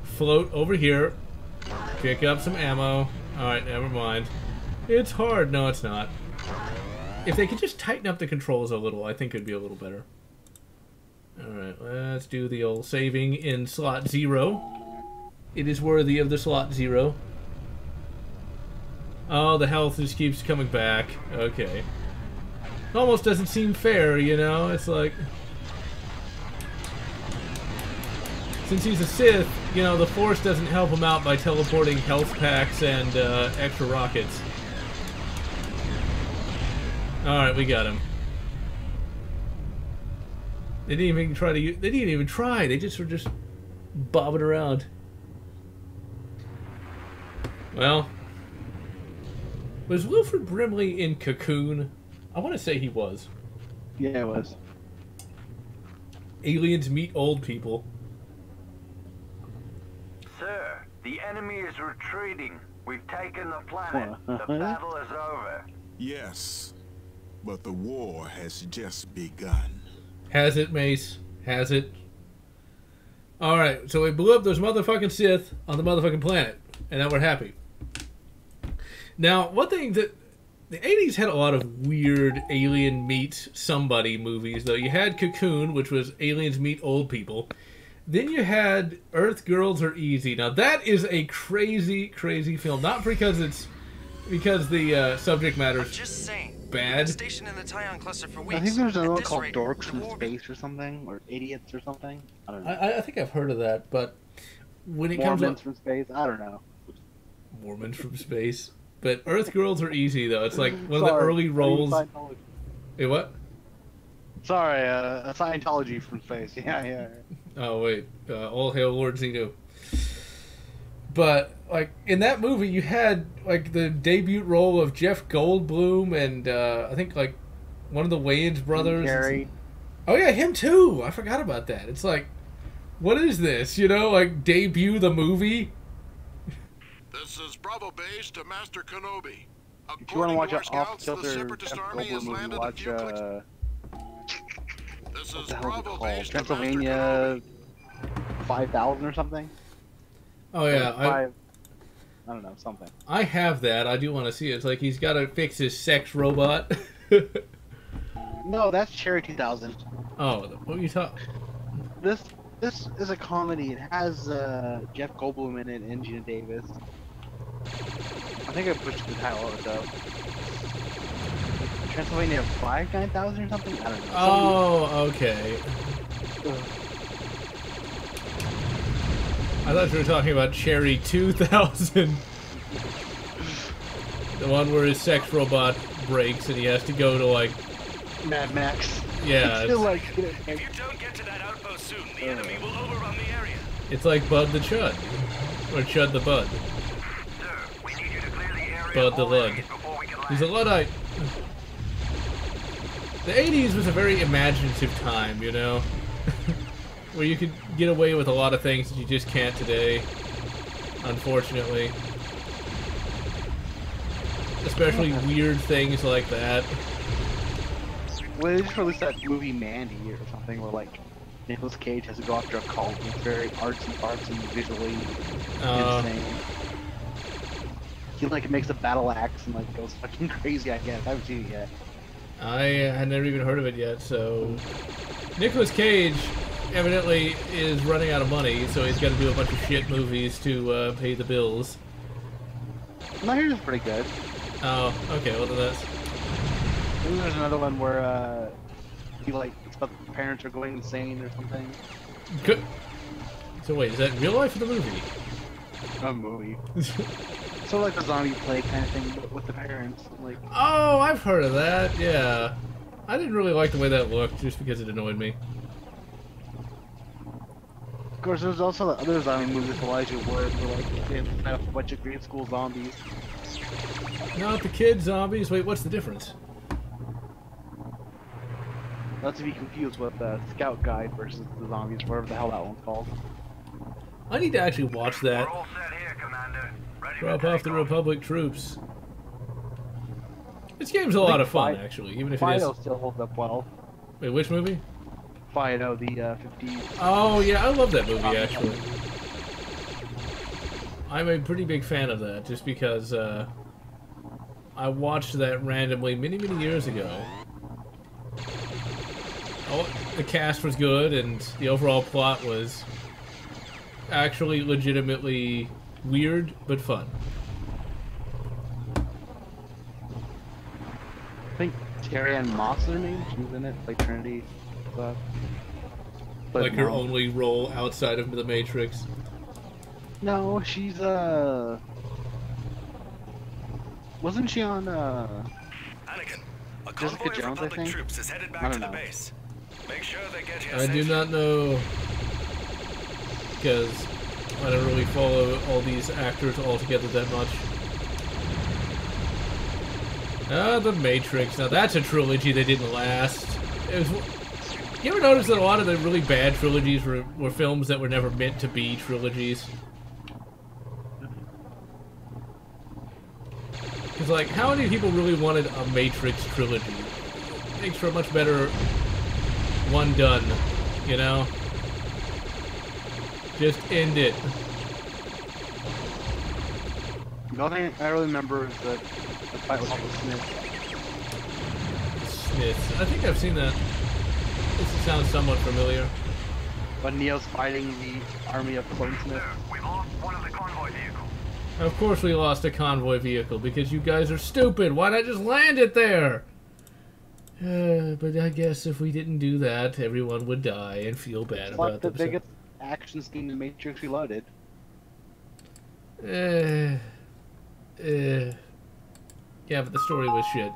float over here. Pick up some ammo. Alright, never mind. It's hard. No, it's not. If they could just tighten up the controls a little, I think it'd be a little better. Alright, let's do the old saving in slot 0. It is worthy of the slot 0. Oh, the health just keeps coming back. Okay. It almost doesn't seem fair, you know? It's like... Since he's a Sith, you know, the Force doesn't help him out by teleporting health packs and extra rockets. Alright, we got him. They didn't even try to... They didn't even try. They just were just bobbing around. Well... Was Wilford Brimley in Cocoon? I want to say he was. Yeah, it was. Aliens meet old people. Sir, the enemy is retreating. We've taken the planet. The battle is over. Yes, but the war has just begun. Has it, Mace? Has it? Alright, so we blew up those motherfucking Sith on the motherfucking planet. And now we're happy. Now, one thing that... The 80s had a lot of weird alien meets somebody movies, though. You had Cocoon, which was aliens meet old people. Then you had Earth Girls Are Easy. Now, that is a crazy, crazy film. Not because it's... Because the subject matter is... Just saying. bad. Stationed in the Tyon cluster for I weeks. think there's another At one this called rate, Dorks the from war- Space or something, or Idiots or something. I don't know. I think I've heard of that, but when it comes Mormons up, from Space. I don't know. Mormons from space. But Earth Girls are easy though. It's like one of the Sorry, early roles. Scientology. Hey, what? Sorry, Scientology from Space. Yeah. Oh wait, all hail Lord Zeno. But like in that movie, you had like the debut role of Jeff Goldblum and I think like one of the Wayans brothers. Gary. Oh yeah, him too. I forgot about that. It's like, what is this? You know, like debut the movie. This is Bravo Base to Master Kenobi. If you want to watch our an scouts, the off-kilter Separatist Jeff army has Goldblum movie, landed a watch few clicks. This what is the hell is it Bravo called? Base to Master Transylvania 5000 or something. Oh yeah, I don't know, something. I have that. I do want to see it. It's like he's got to fix his sex robot. No, that's Cherry 2000. Oh, what are you talking? This is a comedy. It has Jeff Goldblum in it and Gina Davis. I think I pushed the title of it though. Transylvania 9000 or something? I don't know. Oh, okay. I thought you were talking about Cherry 2000. The one where his sex robot breaks and he has to go to like Mad Max. Yeah. It's still like, If you don't get to that outpost soon, the enemy will overrun the area. It's like Bud the Chud. Or Chud the Bud. Bud the Lud. He's a Luddite. The 80s was a very imaginative time, you know? Where you could get away with a lot of things that you just can't today. Unfortunately. Especially weird things like that. Well, they just released that movie Mandy or something where like Nicolas Cage has to go after a cult and it's very artsy, visually insane. He like makes a battle axe and like goes fucking crazy, I guess. I haven't seen it yet. I had never even heard of it yet, so... Nicolas Cage evidently is running out of money, so he's got to do a bunch of shit movies to pay the bills. My hair is pretty good. Oh, okay, well then that's... Then there's another one where he like, it's about the parents are going insane or something. Good. So wait, is that real life or the movie? A movie. Sort of like the zombie play kind of thing, but with the parents. Like, oh, I've heard of that, yeah. I didn't really like the way that looked, just because it annoyed me. of course, there's also the other zombie movie with Elijah Wood, where like, they have a bunch of grade school zombies. Not the kid zombies. Wait, what's the difference? Not to be confused with Scout Guide versus the zombies, whatever the hell that one's called. I need to actually watch that. We're all set here, Commander. Ready Drop to off take the Republic troops. This game's a lot of fun, actually, even if it is... Fido still holds up well. Wait, which movie? Fido, the 50s. Oh, yeah, I love that movie, actually. I'm a pretty big fan of that, just because I watched that randomly many, many years ago. Oh, the cast was good, and the overall plot was actually legitimately weird, but fun. I think Carrie Ann Moss is her name. She was in it, like Trinity stuff. But Like her only role outside of The Matrix. No, she's wasn't she on Anakin, a Jessica convoy of Jones, I Republic think? troops is headed I back don't to the know. base. Make sure they get here I do safe. not know, because I don't really follow all these actors all together that much. Ah, The Matrix. Now that's a trilogy that didn't last. It was, you ever notice that a lot of the really bad trilogies were films that were never meant to be trilogies? Because, like, how many people really wanted a Matrix trilogy? It makes for a much better one done, you know? Just end it. The only thing I really remember is the fight with all the Smiths. Smiths. I think I've seen that. This sounds somewhat familiar. When Neo's fighting the army of clone Smiths. We've lost one of the convoy vehicles. Of course we lost a convoy vehicle, because you guys are stupid. Why not just land it there? But I guess if we didn't do that, everyone would die and feel bad about like the themselves. biggest action scheme in Matrix Reloaded. Yeah, but the story was shit.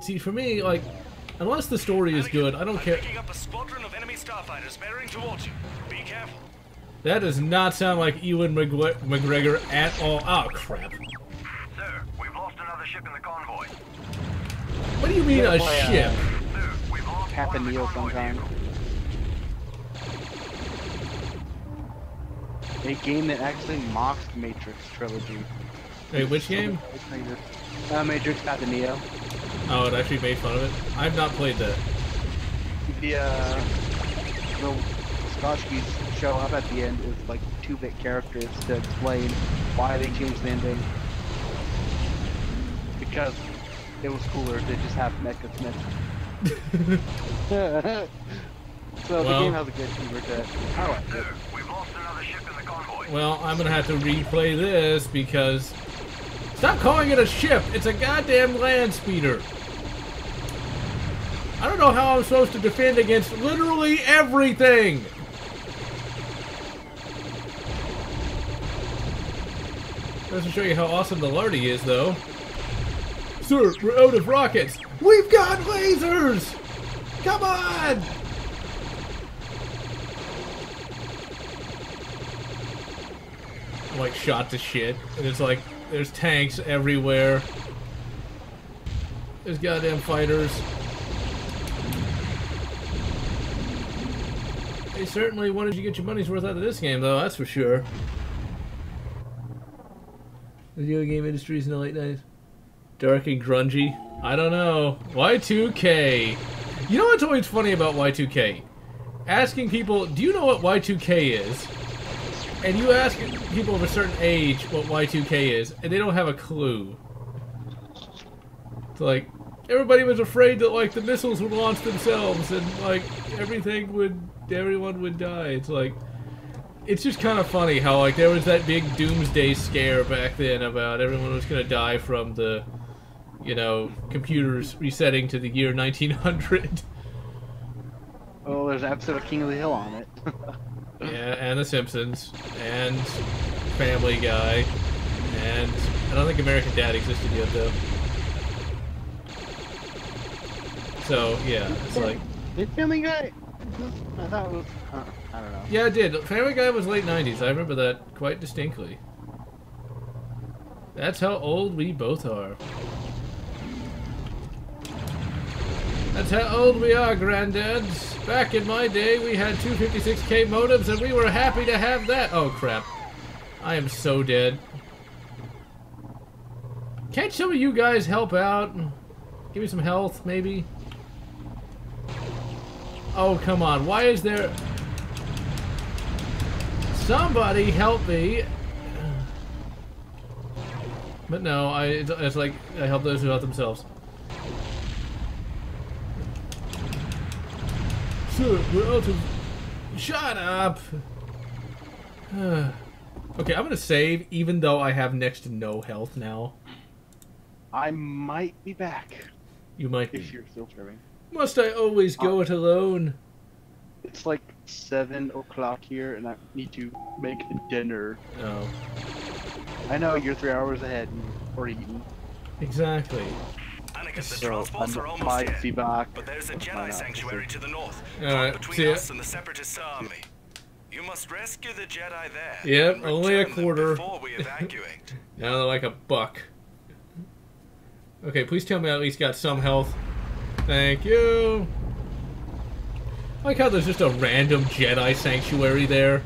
See, for me, like, unless the story is good, I don't care. Picking up a squadron of enemy starfighters bearing towards you. Be careful. That does not sound like Ewan McGregor at all. Oh, crap. Sir, we've lost another ship in the convoy. What do you mean a play, ship? Sir, we've lost Captain one of the Neo convoy sometime. vehicles. A game that actually mocks the Matrix trilogy. Wait, which game? Matrix Path of Neo. Oh, it actually made fun of it? I've not played that. The Skoshkis show up at the end as like 2-bit characters to explain why they changed the ending. Because it was cooler to just have Mecha Smith. So the game has a good humor to it. I like it. Sir, we've lost another ship in the convoy. Well, I'm gonna have to replay this because... Stop calling it a ship! It's a goddamn land speeder! I don't know how I'm supposed to defend against literally everything! Just to show you how awesome the Lardy is, though. Sir, we're out of rockets! We've got lasers! Come on! I'm like shot to shit, and it's like there's tanks everywhere. There's goddamn fighters. They certainly wanted you to get your money's worth out of this game, though, that's for sure. Video game industries in the late 90s. Dark and grungy. I don't know. Y2K. You know what's always funny about Y2K? Asking people, do you know what Y2K is? And you ask people of a certain age what Y2K is, and they don't have a clue. It's like, everybody was afraid that, like, the missiles would launch themselves, and, like, everyone would die. It's like, it's just kind of funny how, like, there was that big doomsday scare back then about everyone was gonna die from the, you know, computers resetting to the year 1900. Oh, there's an episode of King of the Hill on it. Yeah, and The Simpsons, and Family Guy, and I don't think American Dad existed yet, though. So, yeah, it's like... Did Family Guy? I thought it was... I don't know. Yeah, it did. Family Guy was late 90s. I remember that quite distinctly. That's how old we both are. That's how old we are, Granddads. Back in my day, we had 256K modems, and we were happy to have that. Oh, crap. I am so dead. Can't some of you guys help out? Give me some health, maybe? Oh, come on. Why is there... Somebody help me. But no, it's like, I help those who help themselves. Sir, we're out of... Shut up! Okay, I'm gonna save, even though I have next to no health now. I might be back. You might be. If you're still streaming. Must I always go it alone? It's like 7 o'clock here, and I need to make dinner. Oh. I know you're 3 hours ahead and you've already eaten. Exactly. Anakin, the So, transports are I'm almost might here. be back. But there's a Jedi sanctuary to the north, Alright, between see ya. us and the Separatist army. You must rescue the Jedi there. Yep, and only a return them quarter. before we evacuate. Now they're like a buck. Okay, please tell me I at least got some health. Thank you. I like how there's just a random Jedi sanctuary there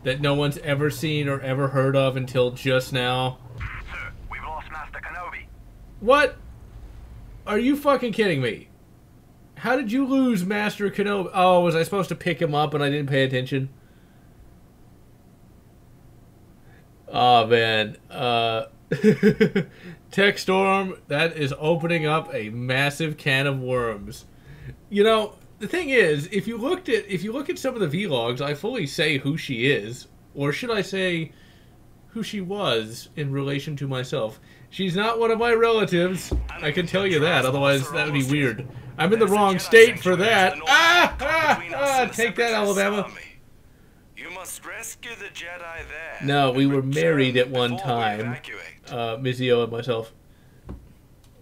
that no one's ever seen or ever heard of until just now. Sir, we've lost Master Kenobi. What? Are you fucking kidding me? How did you lose Master Kenobi? Oh, was I supposed to pick him up and I didn't pay attention? Oh, man. Tech Storm, that is opening up a massive can of worms. You know, the thing is, if you look at some of the vlogs, I fully say who she is. Or should I say who she was in relation to myself. She's not one of my relatives. I can tell you that, otherwise that would be weird. I'm in the wrong state for that. Take that, Alabama. You must rescue the Jedi there. No, we were married at one time, Mizio and myself.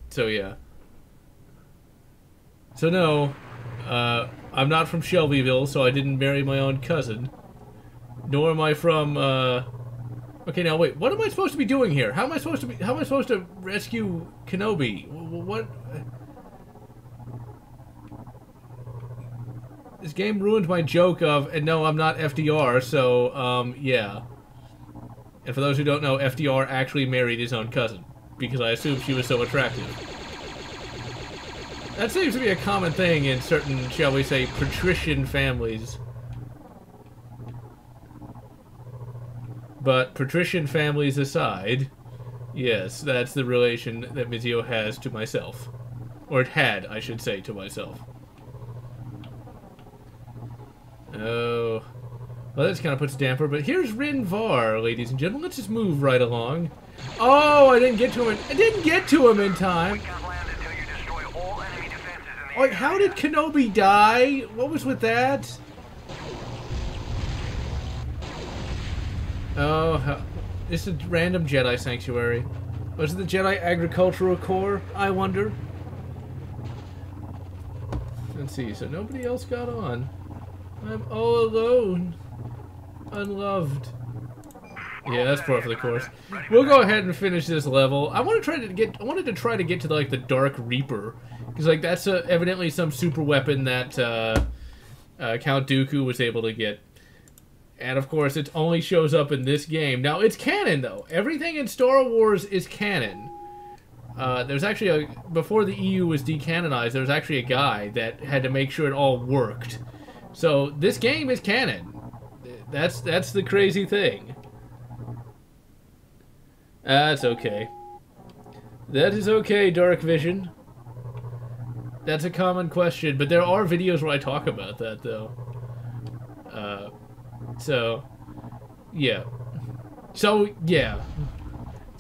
So yeah. So no, I'm not from Shelbyville, so I didn't marry my own cousin. Nor am I from, Okay, now wait, what am I supposed to be doing here? How am I supposed to rescue Kenobi? What? This game ruined my joke of, and no, I'm not FDR, so, yeah. And for those who don't know, FDR actually married his own cousin, because I assumed she was so attractive. That seems to be a common thing in certain, shall we say, patrician families. But patrician families aside, yes, that's the relation that Mizio has to myself. Or it had, I should say, to myself. Oh. Well, this kind of puts a damper, but here's Rin Var, ladies and gentlemen. Let's just move right along. Oh, I didn't get to him in time. Like, how did Kenobi die? What was with that? Oh, this is a random Jedi sanctuary. Was it the Jedi Agricultural Corps, I wonder? Let's see, so nobody else got on. I'm all alone. Unloved. Yeah, that's part of the course. We'll go ahead and finish this level. I wanted to try to get to like the Dark Reaper, because like that's evidently some super weapon that Count Dooku was able to get. And of course, it only shows up in this game. Now, it's canon, though. Everything in Star Wars is canon. There's actually before the EU was decanonized, there was actually a guy that had to make sure it all worked. So, this game is canon. That's the crazy thing. That's okay. That is okay, Dark Vision. That's a common question, but there are videos where I talk about that, though. So, yeah. So, yeah.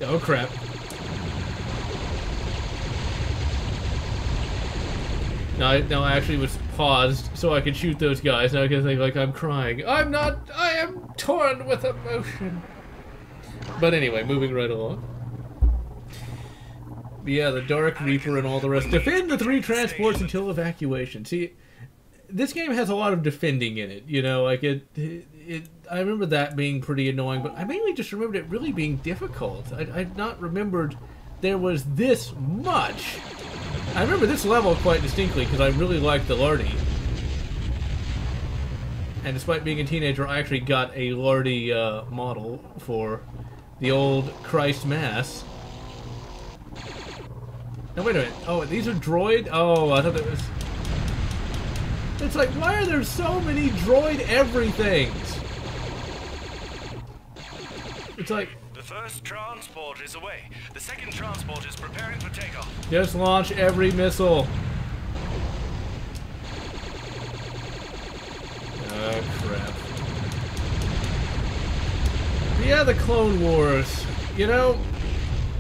Oh, crap. No, I actually was paused so I could shoot those guys. Now I can think, like, I'm crying. I'm not. I am torn with emotion. But anyway, moving right along. But yeah, the Dark Reaper and all the rest. Defend the 3 transports until evacuation. See, this game has a lot of defending in it, you know, like I remember that being pretty annoying, but I mainly just remembered it really being difficult. I'd not remembered there was this much. I remember this level quite distinctly because I really liked the Lardy. And despite being a teenager, I actually got a Lardy model for the old Christ Mass. Now wait a minute. Oh, these are droid? Oh, I thought that was... It's like, why are there so many droid everythings? It's like... The first transport is away. The second transport is preparing for takeoff. Just launch every missile. Oh, crap. But yeah, the Clone Wars. You know,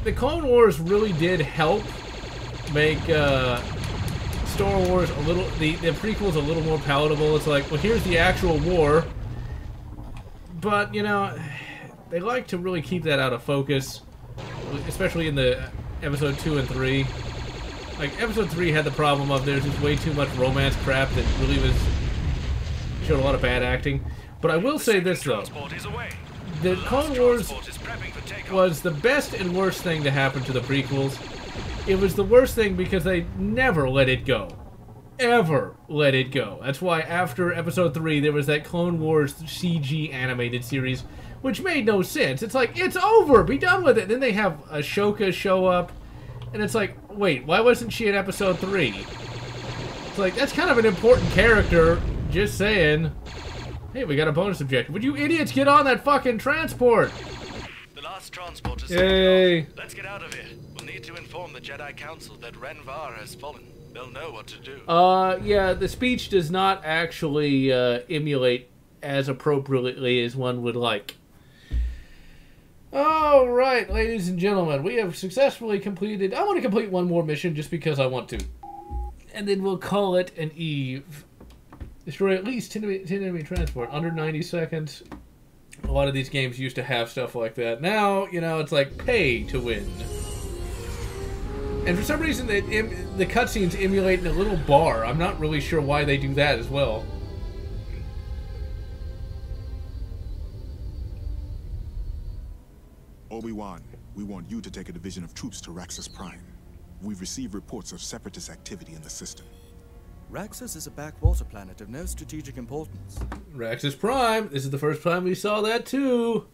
the Clone Wars really did help make, Star Wars a little, the prequels a little more palatable. It's like, well, here's the actual war, but you know, they like to really keep that out of focus, especially in the episode 2 and 3. Like episode 3 had the problem of there's just way too much romance crap that really showed a lot of bad acting. But I will say this though, the Clone Wars was the best and worst thing to happen to the prequels. It was the worst thing because they never let it go. Ever let it go. That's why after episode 3 there was that Clone Wars CG animated series, which made no sense. It's like, it's over! Be done with it! Then they have Ahsoka show up, and it's like, wait, why wasn't she in episode 3? It's like, that's kind of an important character, just saying. Hey, we got a bonus objective. Would you idiots get on that fucking transport? The last transport is Yay. Let's get out of here. We'll need to inform the Jedi Council that Renvar has fallen. They'll know what to do. Yeah, the speech does not actually emulate as appropriately as one would like. Alright, ladies and gentlemen, we have successfully completed... I want to complete one more mission just because I want to. And then we'll call it an eve. Destroy at least 10 enemy transport under 90 seconds. A lot of these games used to have stuff like that. Now, you know, it's like pay to win. And for some reason, the cutscenes emulate in a little bar. I'm not really sure why they do that as well. Obi-Wan, we want you to take a division of troops to Raxus Prime. We've received reports of separatist activity in the system. Raxus is a backwater planet of no strategic importance. Raxus Prime. This is the first time we saw that too.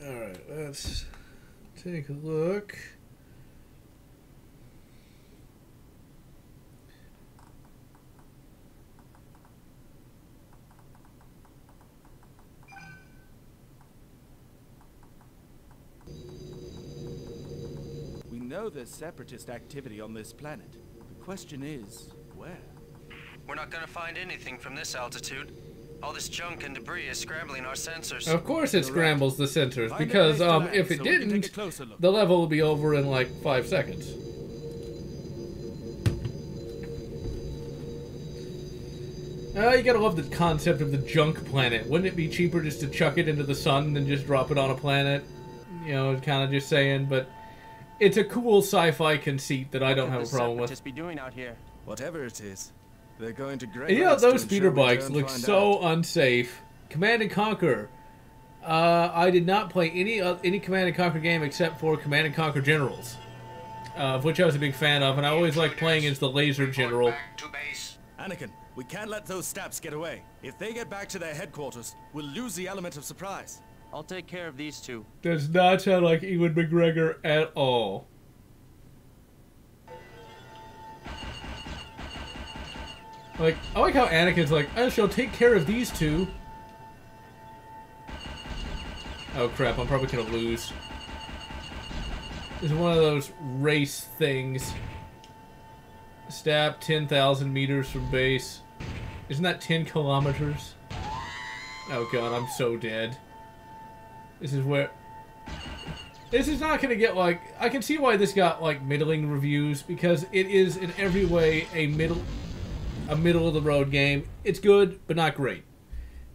Alright, let's take a look. We know there's separatist activity on this planet. The question is, where? We're not gonna find anything from this altitude. All this junk and debris is scrambling our sensors. Of course it scrambles the sensors, because if it didn't, the level will be over in like 5 seconds. You gotta love the concept of the junk planet. Wouldn't it be cheaper just to chuck it into the sun than just drop it on a planet? You know, kind of just saying, but it's a cool sci-fi conceit that I don't have a problem with. Be doing out here? Whatever it is, they're going to great. And you know, those speeder bikes look so unsafe. Command and Conquer. I did not play any Command and Conquer game except for Command and Conquer Generals, of which I was a big fan of, and I always liked playing as the laser general. Anakin, we can't let those stabs get away. If they get back to their headquarters, we'll lose the element of surprise. I'll take care of these two. Does not sound like Ewan McGregor at all. Like, I like how Anakin's like, I shall take care of these two. Oh crap, I'm probably gonna lose. This is one of those race things. Stab 10,000 meters from base. Isn't that 10 kilometers? Oh god, I'm so dead. This is where... This is not gonna get like... I can see why this got like middling reviews, because it is in every way a middle of the road game. It's good, but not great.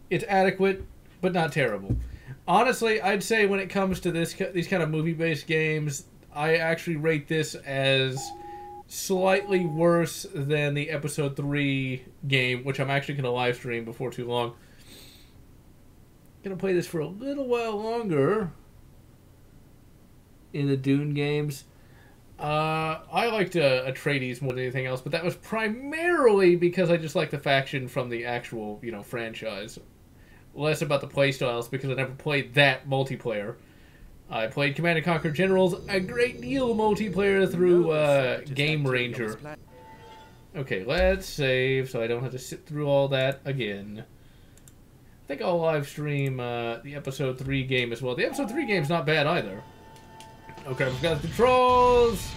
It's adequate, but not terrible. Honestly, I'd say when it comes to these kind of movie-based games, I actually rate this as slightly worse than the Episode 3 game, which I'm actually going to live stream before too long. Going to play this for a little while longer in the Dune games. I liked Atreides more than anything else, but that was primarily because I just like the faction from the actual, you know, franchise. Less about the playstyles, because I never played that multiplayer. I played Command & Conquer Generals a great deal multiplayer through Game Ranger. Okay, let's save so I don't have to sit through all that again. I think I'll live stream the Episode 3 game as well. The Episode 3 game's not bad either. Okay, I've got the controls.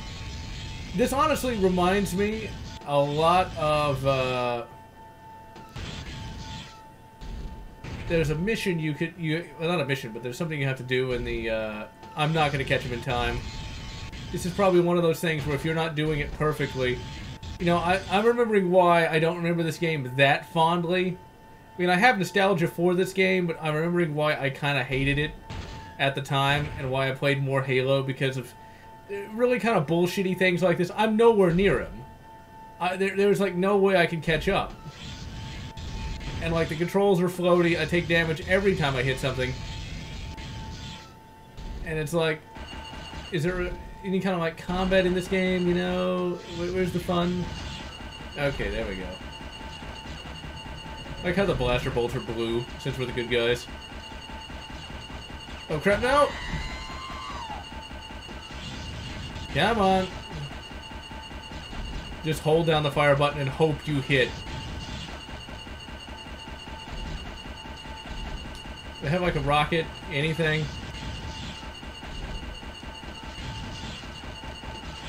This honestly reminds me a lot of... there's a mission well, not a mission, but there's something you have to do in the, I'm not going to catch him in time. This is probably one of those things where if you're not doing it perfectly, you know, I'm remembering why I don't remember this game that fondly. I mean, I have nostalgia for this game, but I'm remembering why I kind of hated it at the time, and why I played more Halo, because of really kind of bullshitty things like this. I'm nowhere near him. There's like no way I can catch up. And like the controls are floaty, I take damage every time I hit something. And it's like, is there any kind of like combat in this game, you know? Where's the fun? Okay, there we go. I like how the blaster bolts are blue, since we're the good guys. Oh crap, no! Come on. Just hold down the fire button and hope you hit. They have like a rocket, anything.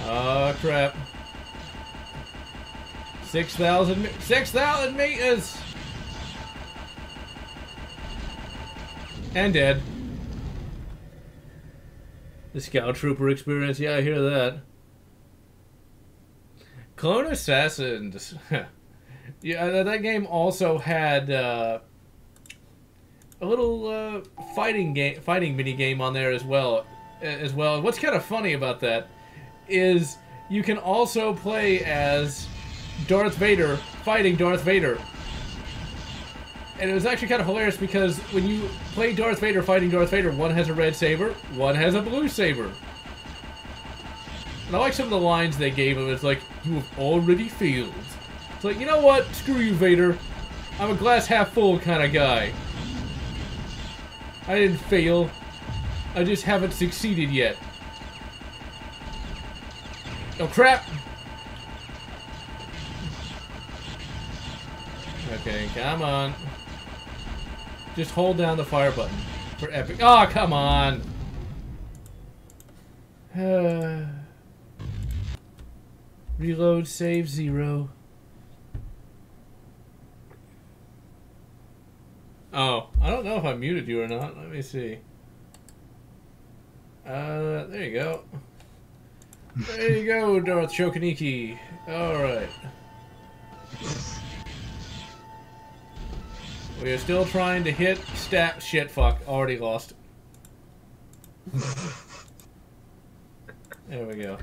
Oh crap. 6,000 meters! And dead. The Scout Trooper experience, yeah, I hear that. Clone Assassins. Yeah, that game also had a little fighting mini game on there as well. What's kind of funny about that is you can also play as Darth Vader fighting Darth Vader. And it was actually kind of hilarious because when you play Darth Vader fighting Darth Vader, one has a red saber, one has a blue saber. And I like some of the lines they gave him. It's like, you have already failed. It's like, you know what? Screw you, Vader. I'm a glass half full kind of guy. I didn't fail. I just haven't succeeded yet. Oh, crap! Okay, come on. Just hold down the fire button for epic. Oh, come on! Reload, save, 0. Oh, I don't know if I muted you or not. Let me see. There you go. There you go, Darth Shokaniki. Alright. We are still trying to hit stat. Shit, fuck. Already lost. There we go.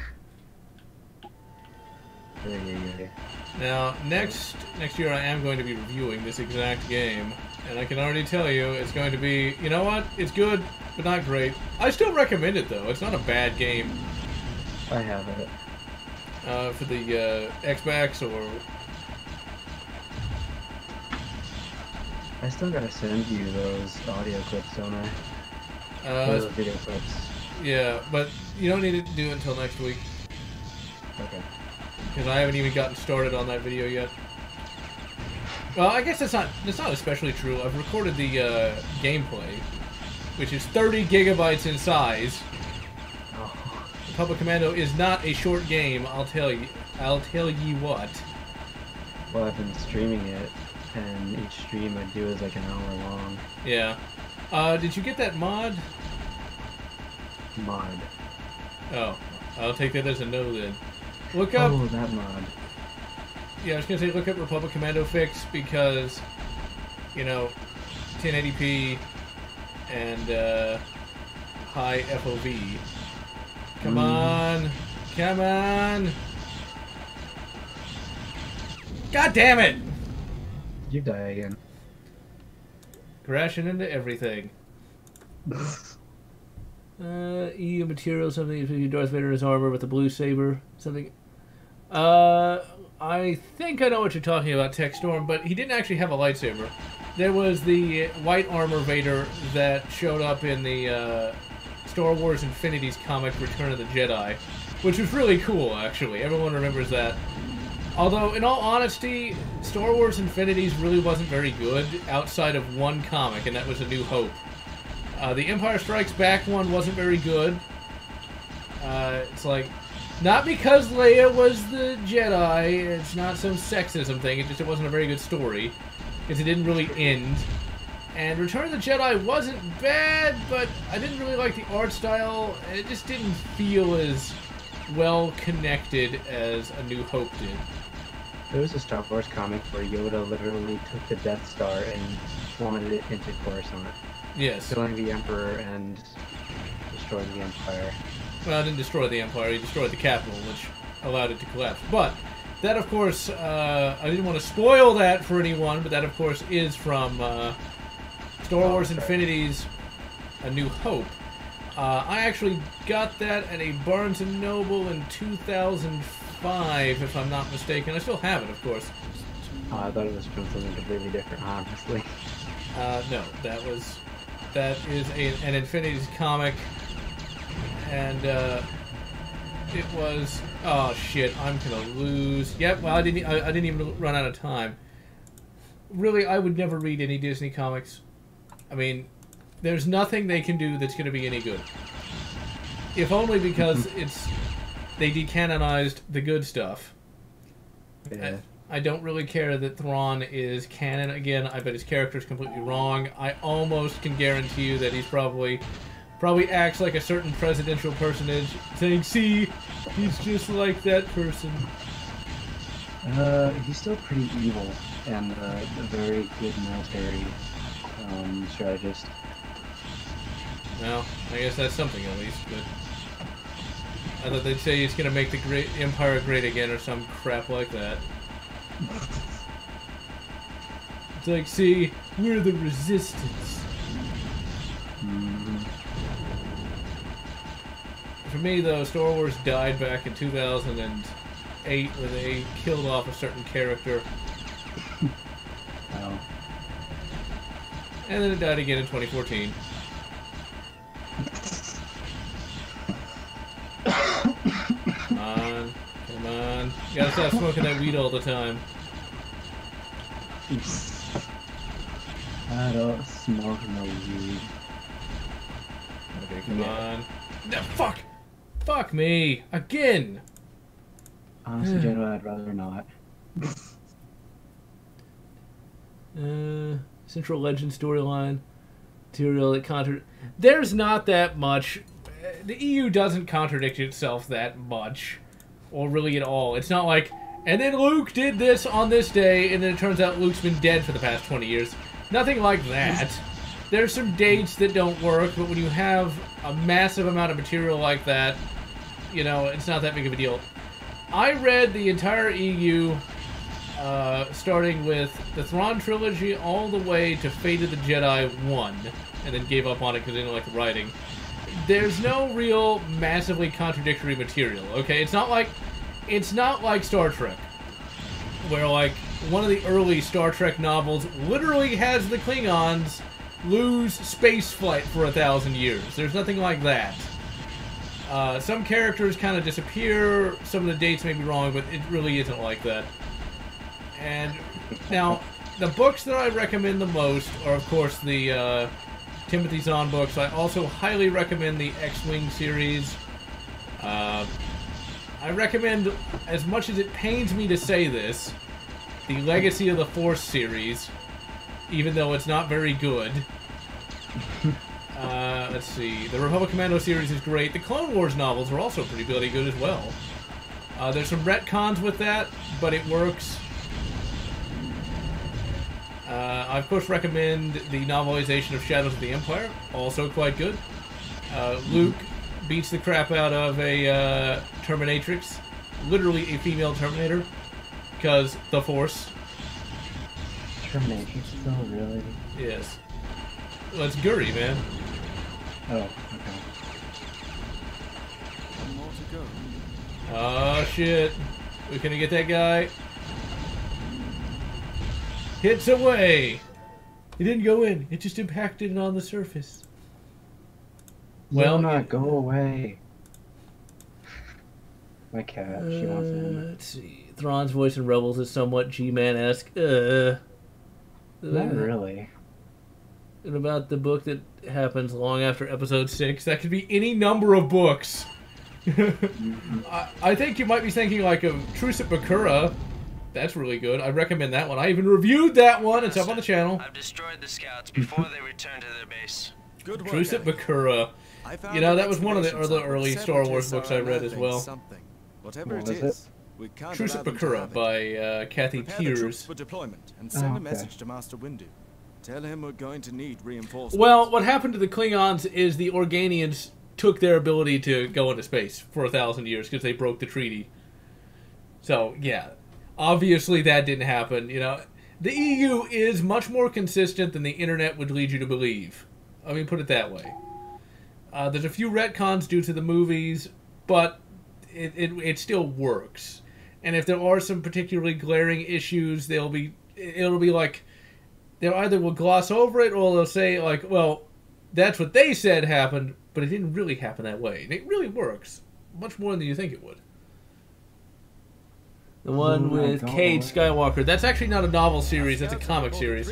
Now, next year I am going to be reviewing this exact game. And I can already tell you, it's going to be... You know what? It's good, but not great. I still recommend it, though. It's not a bad game. I have it. For the Xbox or... I still gotta send you those audio clips, don't I? Those video clips. Yeah, but you don't need to do it until next week. Okay. Because I haven't even gotten started on that video yet. Well, I guess that's not especially true. I've recorded the gameplay, which is 30 gigabytes in size. Oh. Republic Commando is not a short game. I'll tell you what. Well, I've been streaming it, and each stream I do is like an hour long. Yeah. Did you get that mod? Mod. Oh, I'll take that as a no then. Look up. Oh, that mod. Yeah, I was gonna say look up Republic Commando fix because, you know, 1080p and high FOV. Come on, come on! God damn it! You die again. Crashing into everything. EU material, something Darth Vader's armor with the blue saber, something. I think I know what you're talking about, Tech Storm, but he didn't actually have a lightsaber. There was the white armor Vader that showed up in the Star Wars Infinity's comic Return of the Jedi, which was really cool, actually. Everyone remembers that. Although, in all honesty, Star Wars Infinities really wasn't very good outside of one comic, and that was A New Hope. The Empire Strikes Back one wasn't very good. It's like, not because Leia was the Jedi, it's not some sexism thing, it wasn't a very good story, because it didn't really end. And Return of the Jedi wasn't bad, but I didn't really like the art style, it just didn't feel as well connected as A New Hope did. There was a Star Wars comic where Yoda literally took the Death Star and plummeted it into Coruscant. Yes. Killing the Emperor and destroying the Empire. Well, it didn't destroy the Empire, he destroyed the capital, which allowed it to collapse. But, that of course, I didn't want to spoil that for anyone, but that of course is from Star Wars Infinity's A New Hope. I actually got that at a Barnes & Noble in 2005, if I'm not mistaken. I still have it, of course. I thought it was from something completely different, honestly. No, that is an Infinity's comic, and it was, oh shit, I'm gonna lose. Yep, well I didn't even run out of time. Really, I would never read any Disney comics. I mean, there's nothing they can do that's gonna be any good. If only because they decanonized the good stuff. Yeah. I don't really care that Thrawn is canon. Again, I bet his character is completely wrong. I almost can guarantee you that he's probably Probably acts like a certain presidential personage, saying, "See, he's just like that person." He's still pretty evil and a very good military strategist. Well, I guess that's something at least. But I thought they'd say he's gonna make the great empire great again or some crap like that. It's like, see, we're the resistance. For me, though, Star Wars died back in 2008 when they killed off a certain character. Oh. And then it died again in 2014. Come on. Come on. You gotta stop smoking that weed all the time. I don't smoke no weed. Okay, come on. No, fuck! Fuck me! Again! Honestly, Jedi, I'd rather not. Central Legend storyline. Material that there's not that much. The EU doesn't contradict itself that much. Or really at all. It's not like, and then Luke did this on this day, and then it turns out Luke's been dead for the past 20 years. Nothing like that. There's some dates that don't work, but when you have a massive amount of material like that, you know, it's not that big of a deal. I read the entire EU, starting with the Thrawn trilogy all the way to Fate of the Jedi 1, and then gave up on it because I didn't like the writing. There's no real massively contradictory material, okay? It's not like Star Trek, where, like, one of the early Star Trek novels literally has the Klingons lose space flight for 1,000 years. There's nothing like that. Some characters kind of disappear, some of the dates may be wrong, but it really isn't like that. And now, the books that I recommend the most are, of course, the Timothy Zahn books. I also highly recommend the X-Wing series. I recommend, as much as it pains me to say this, the Legacy of the Force series, even though it's not very good. Let's see. The Republic Commando series is great. The Clone Wars novels are also pretty bloody good as well. There's some retcons with that, but it works. I, of course, recommend the novelization of Shadows of the Empire. Also quite good. Luke beats the crap out of a Terminatrix. Literally a female Terminator. Because the Force. Terminatrix, though, really? Yes. Well, it's Guri, man. Oh, okay. More to go. Oh, shit. We gonna get that guy? Hits away! It didn't go in. It just impacted it on the surface. Well, not go away. My cat, she wants in. Let's see. Thrawn's voice in Rebels is somewhat G-Man-esque. Not really. And about the book that happens long after Episode 6, that could be any number of books. I think you might be thinking like of Truce at Bakura. That's really good. I recommend that one. I even reviewed that one. It's up on the channel. I've destroyed the scouts before they return to their base. Good work, Truce at Bakura. You know, that was one of the early Star Wars books I read as well. Whatever it is, we can't Truce at Bakura by Kathy Pierce. For deployment and send a message to Master Windu. Tell him we're going to need reinforcements. Well, what happened to the Klingons is the Organians took their ability to go into space for 1,000 years because they broke the treaty. So, yeah. Obviously, that didn't happen. You know, the EU is much more consistent than the internet would lead you to believe. I mean, put it that way. There's a few retcons due to the movies, but it still works. And if there are some particularly glaring issues, it'll be like they either will gloss over it or they'll say like, well, that's what they said happened, but it didn't really happen that way. And it really works much more than you think it would. The one with Cade Skywalker. That's actually not a novel series. That's a comic series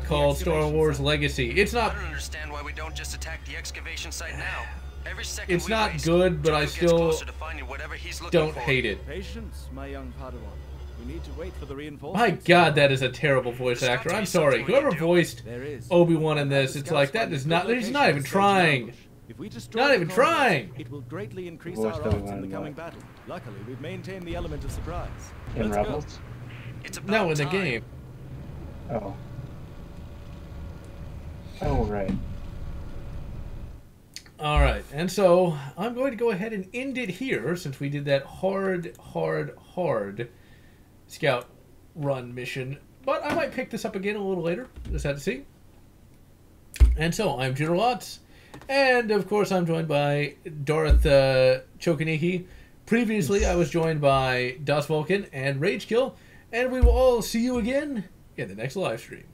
called Star Wars Legacy. It's not. I don't understand why we don't just attack the excavation site now. Every second it's not good, but I still don't hate it. Patience, my young Padawan. We need to wait for the reinforcements. My God, that is a terrible voice actor. I'm sorry. Whoever voiced Obi-Wan in this, it's like, that is not, he's not even trying. If we destroy not even trying. It will greatly increase our odds in the coming battle. Luckily, we've maintained the element of surprise. In Let's Rebels? go. It's about No, in the time. game. Oh. Oh, right. Alright, and so I'm going to go ahead and end it here since we did that hard scout run mission. But I might pick this up again a little later. Just had to see. And so I'm General Lotz. And of course I'm joined by Darth Chokaniki. Previously I was joined by Das Vulcan and Ragekill. And we will all see you again in the next live stream.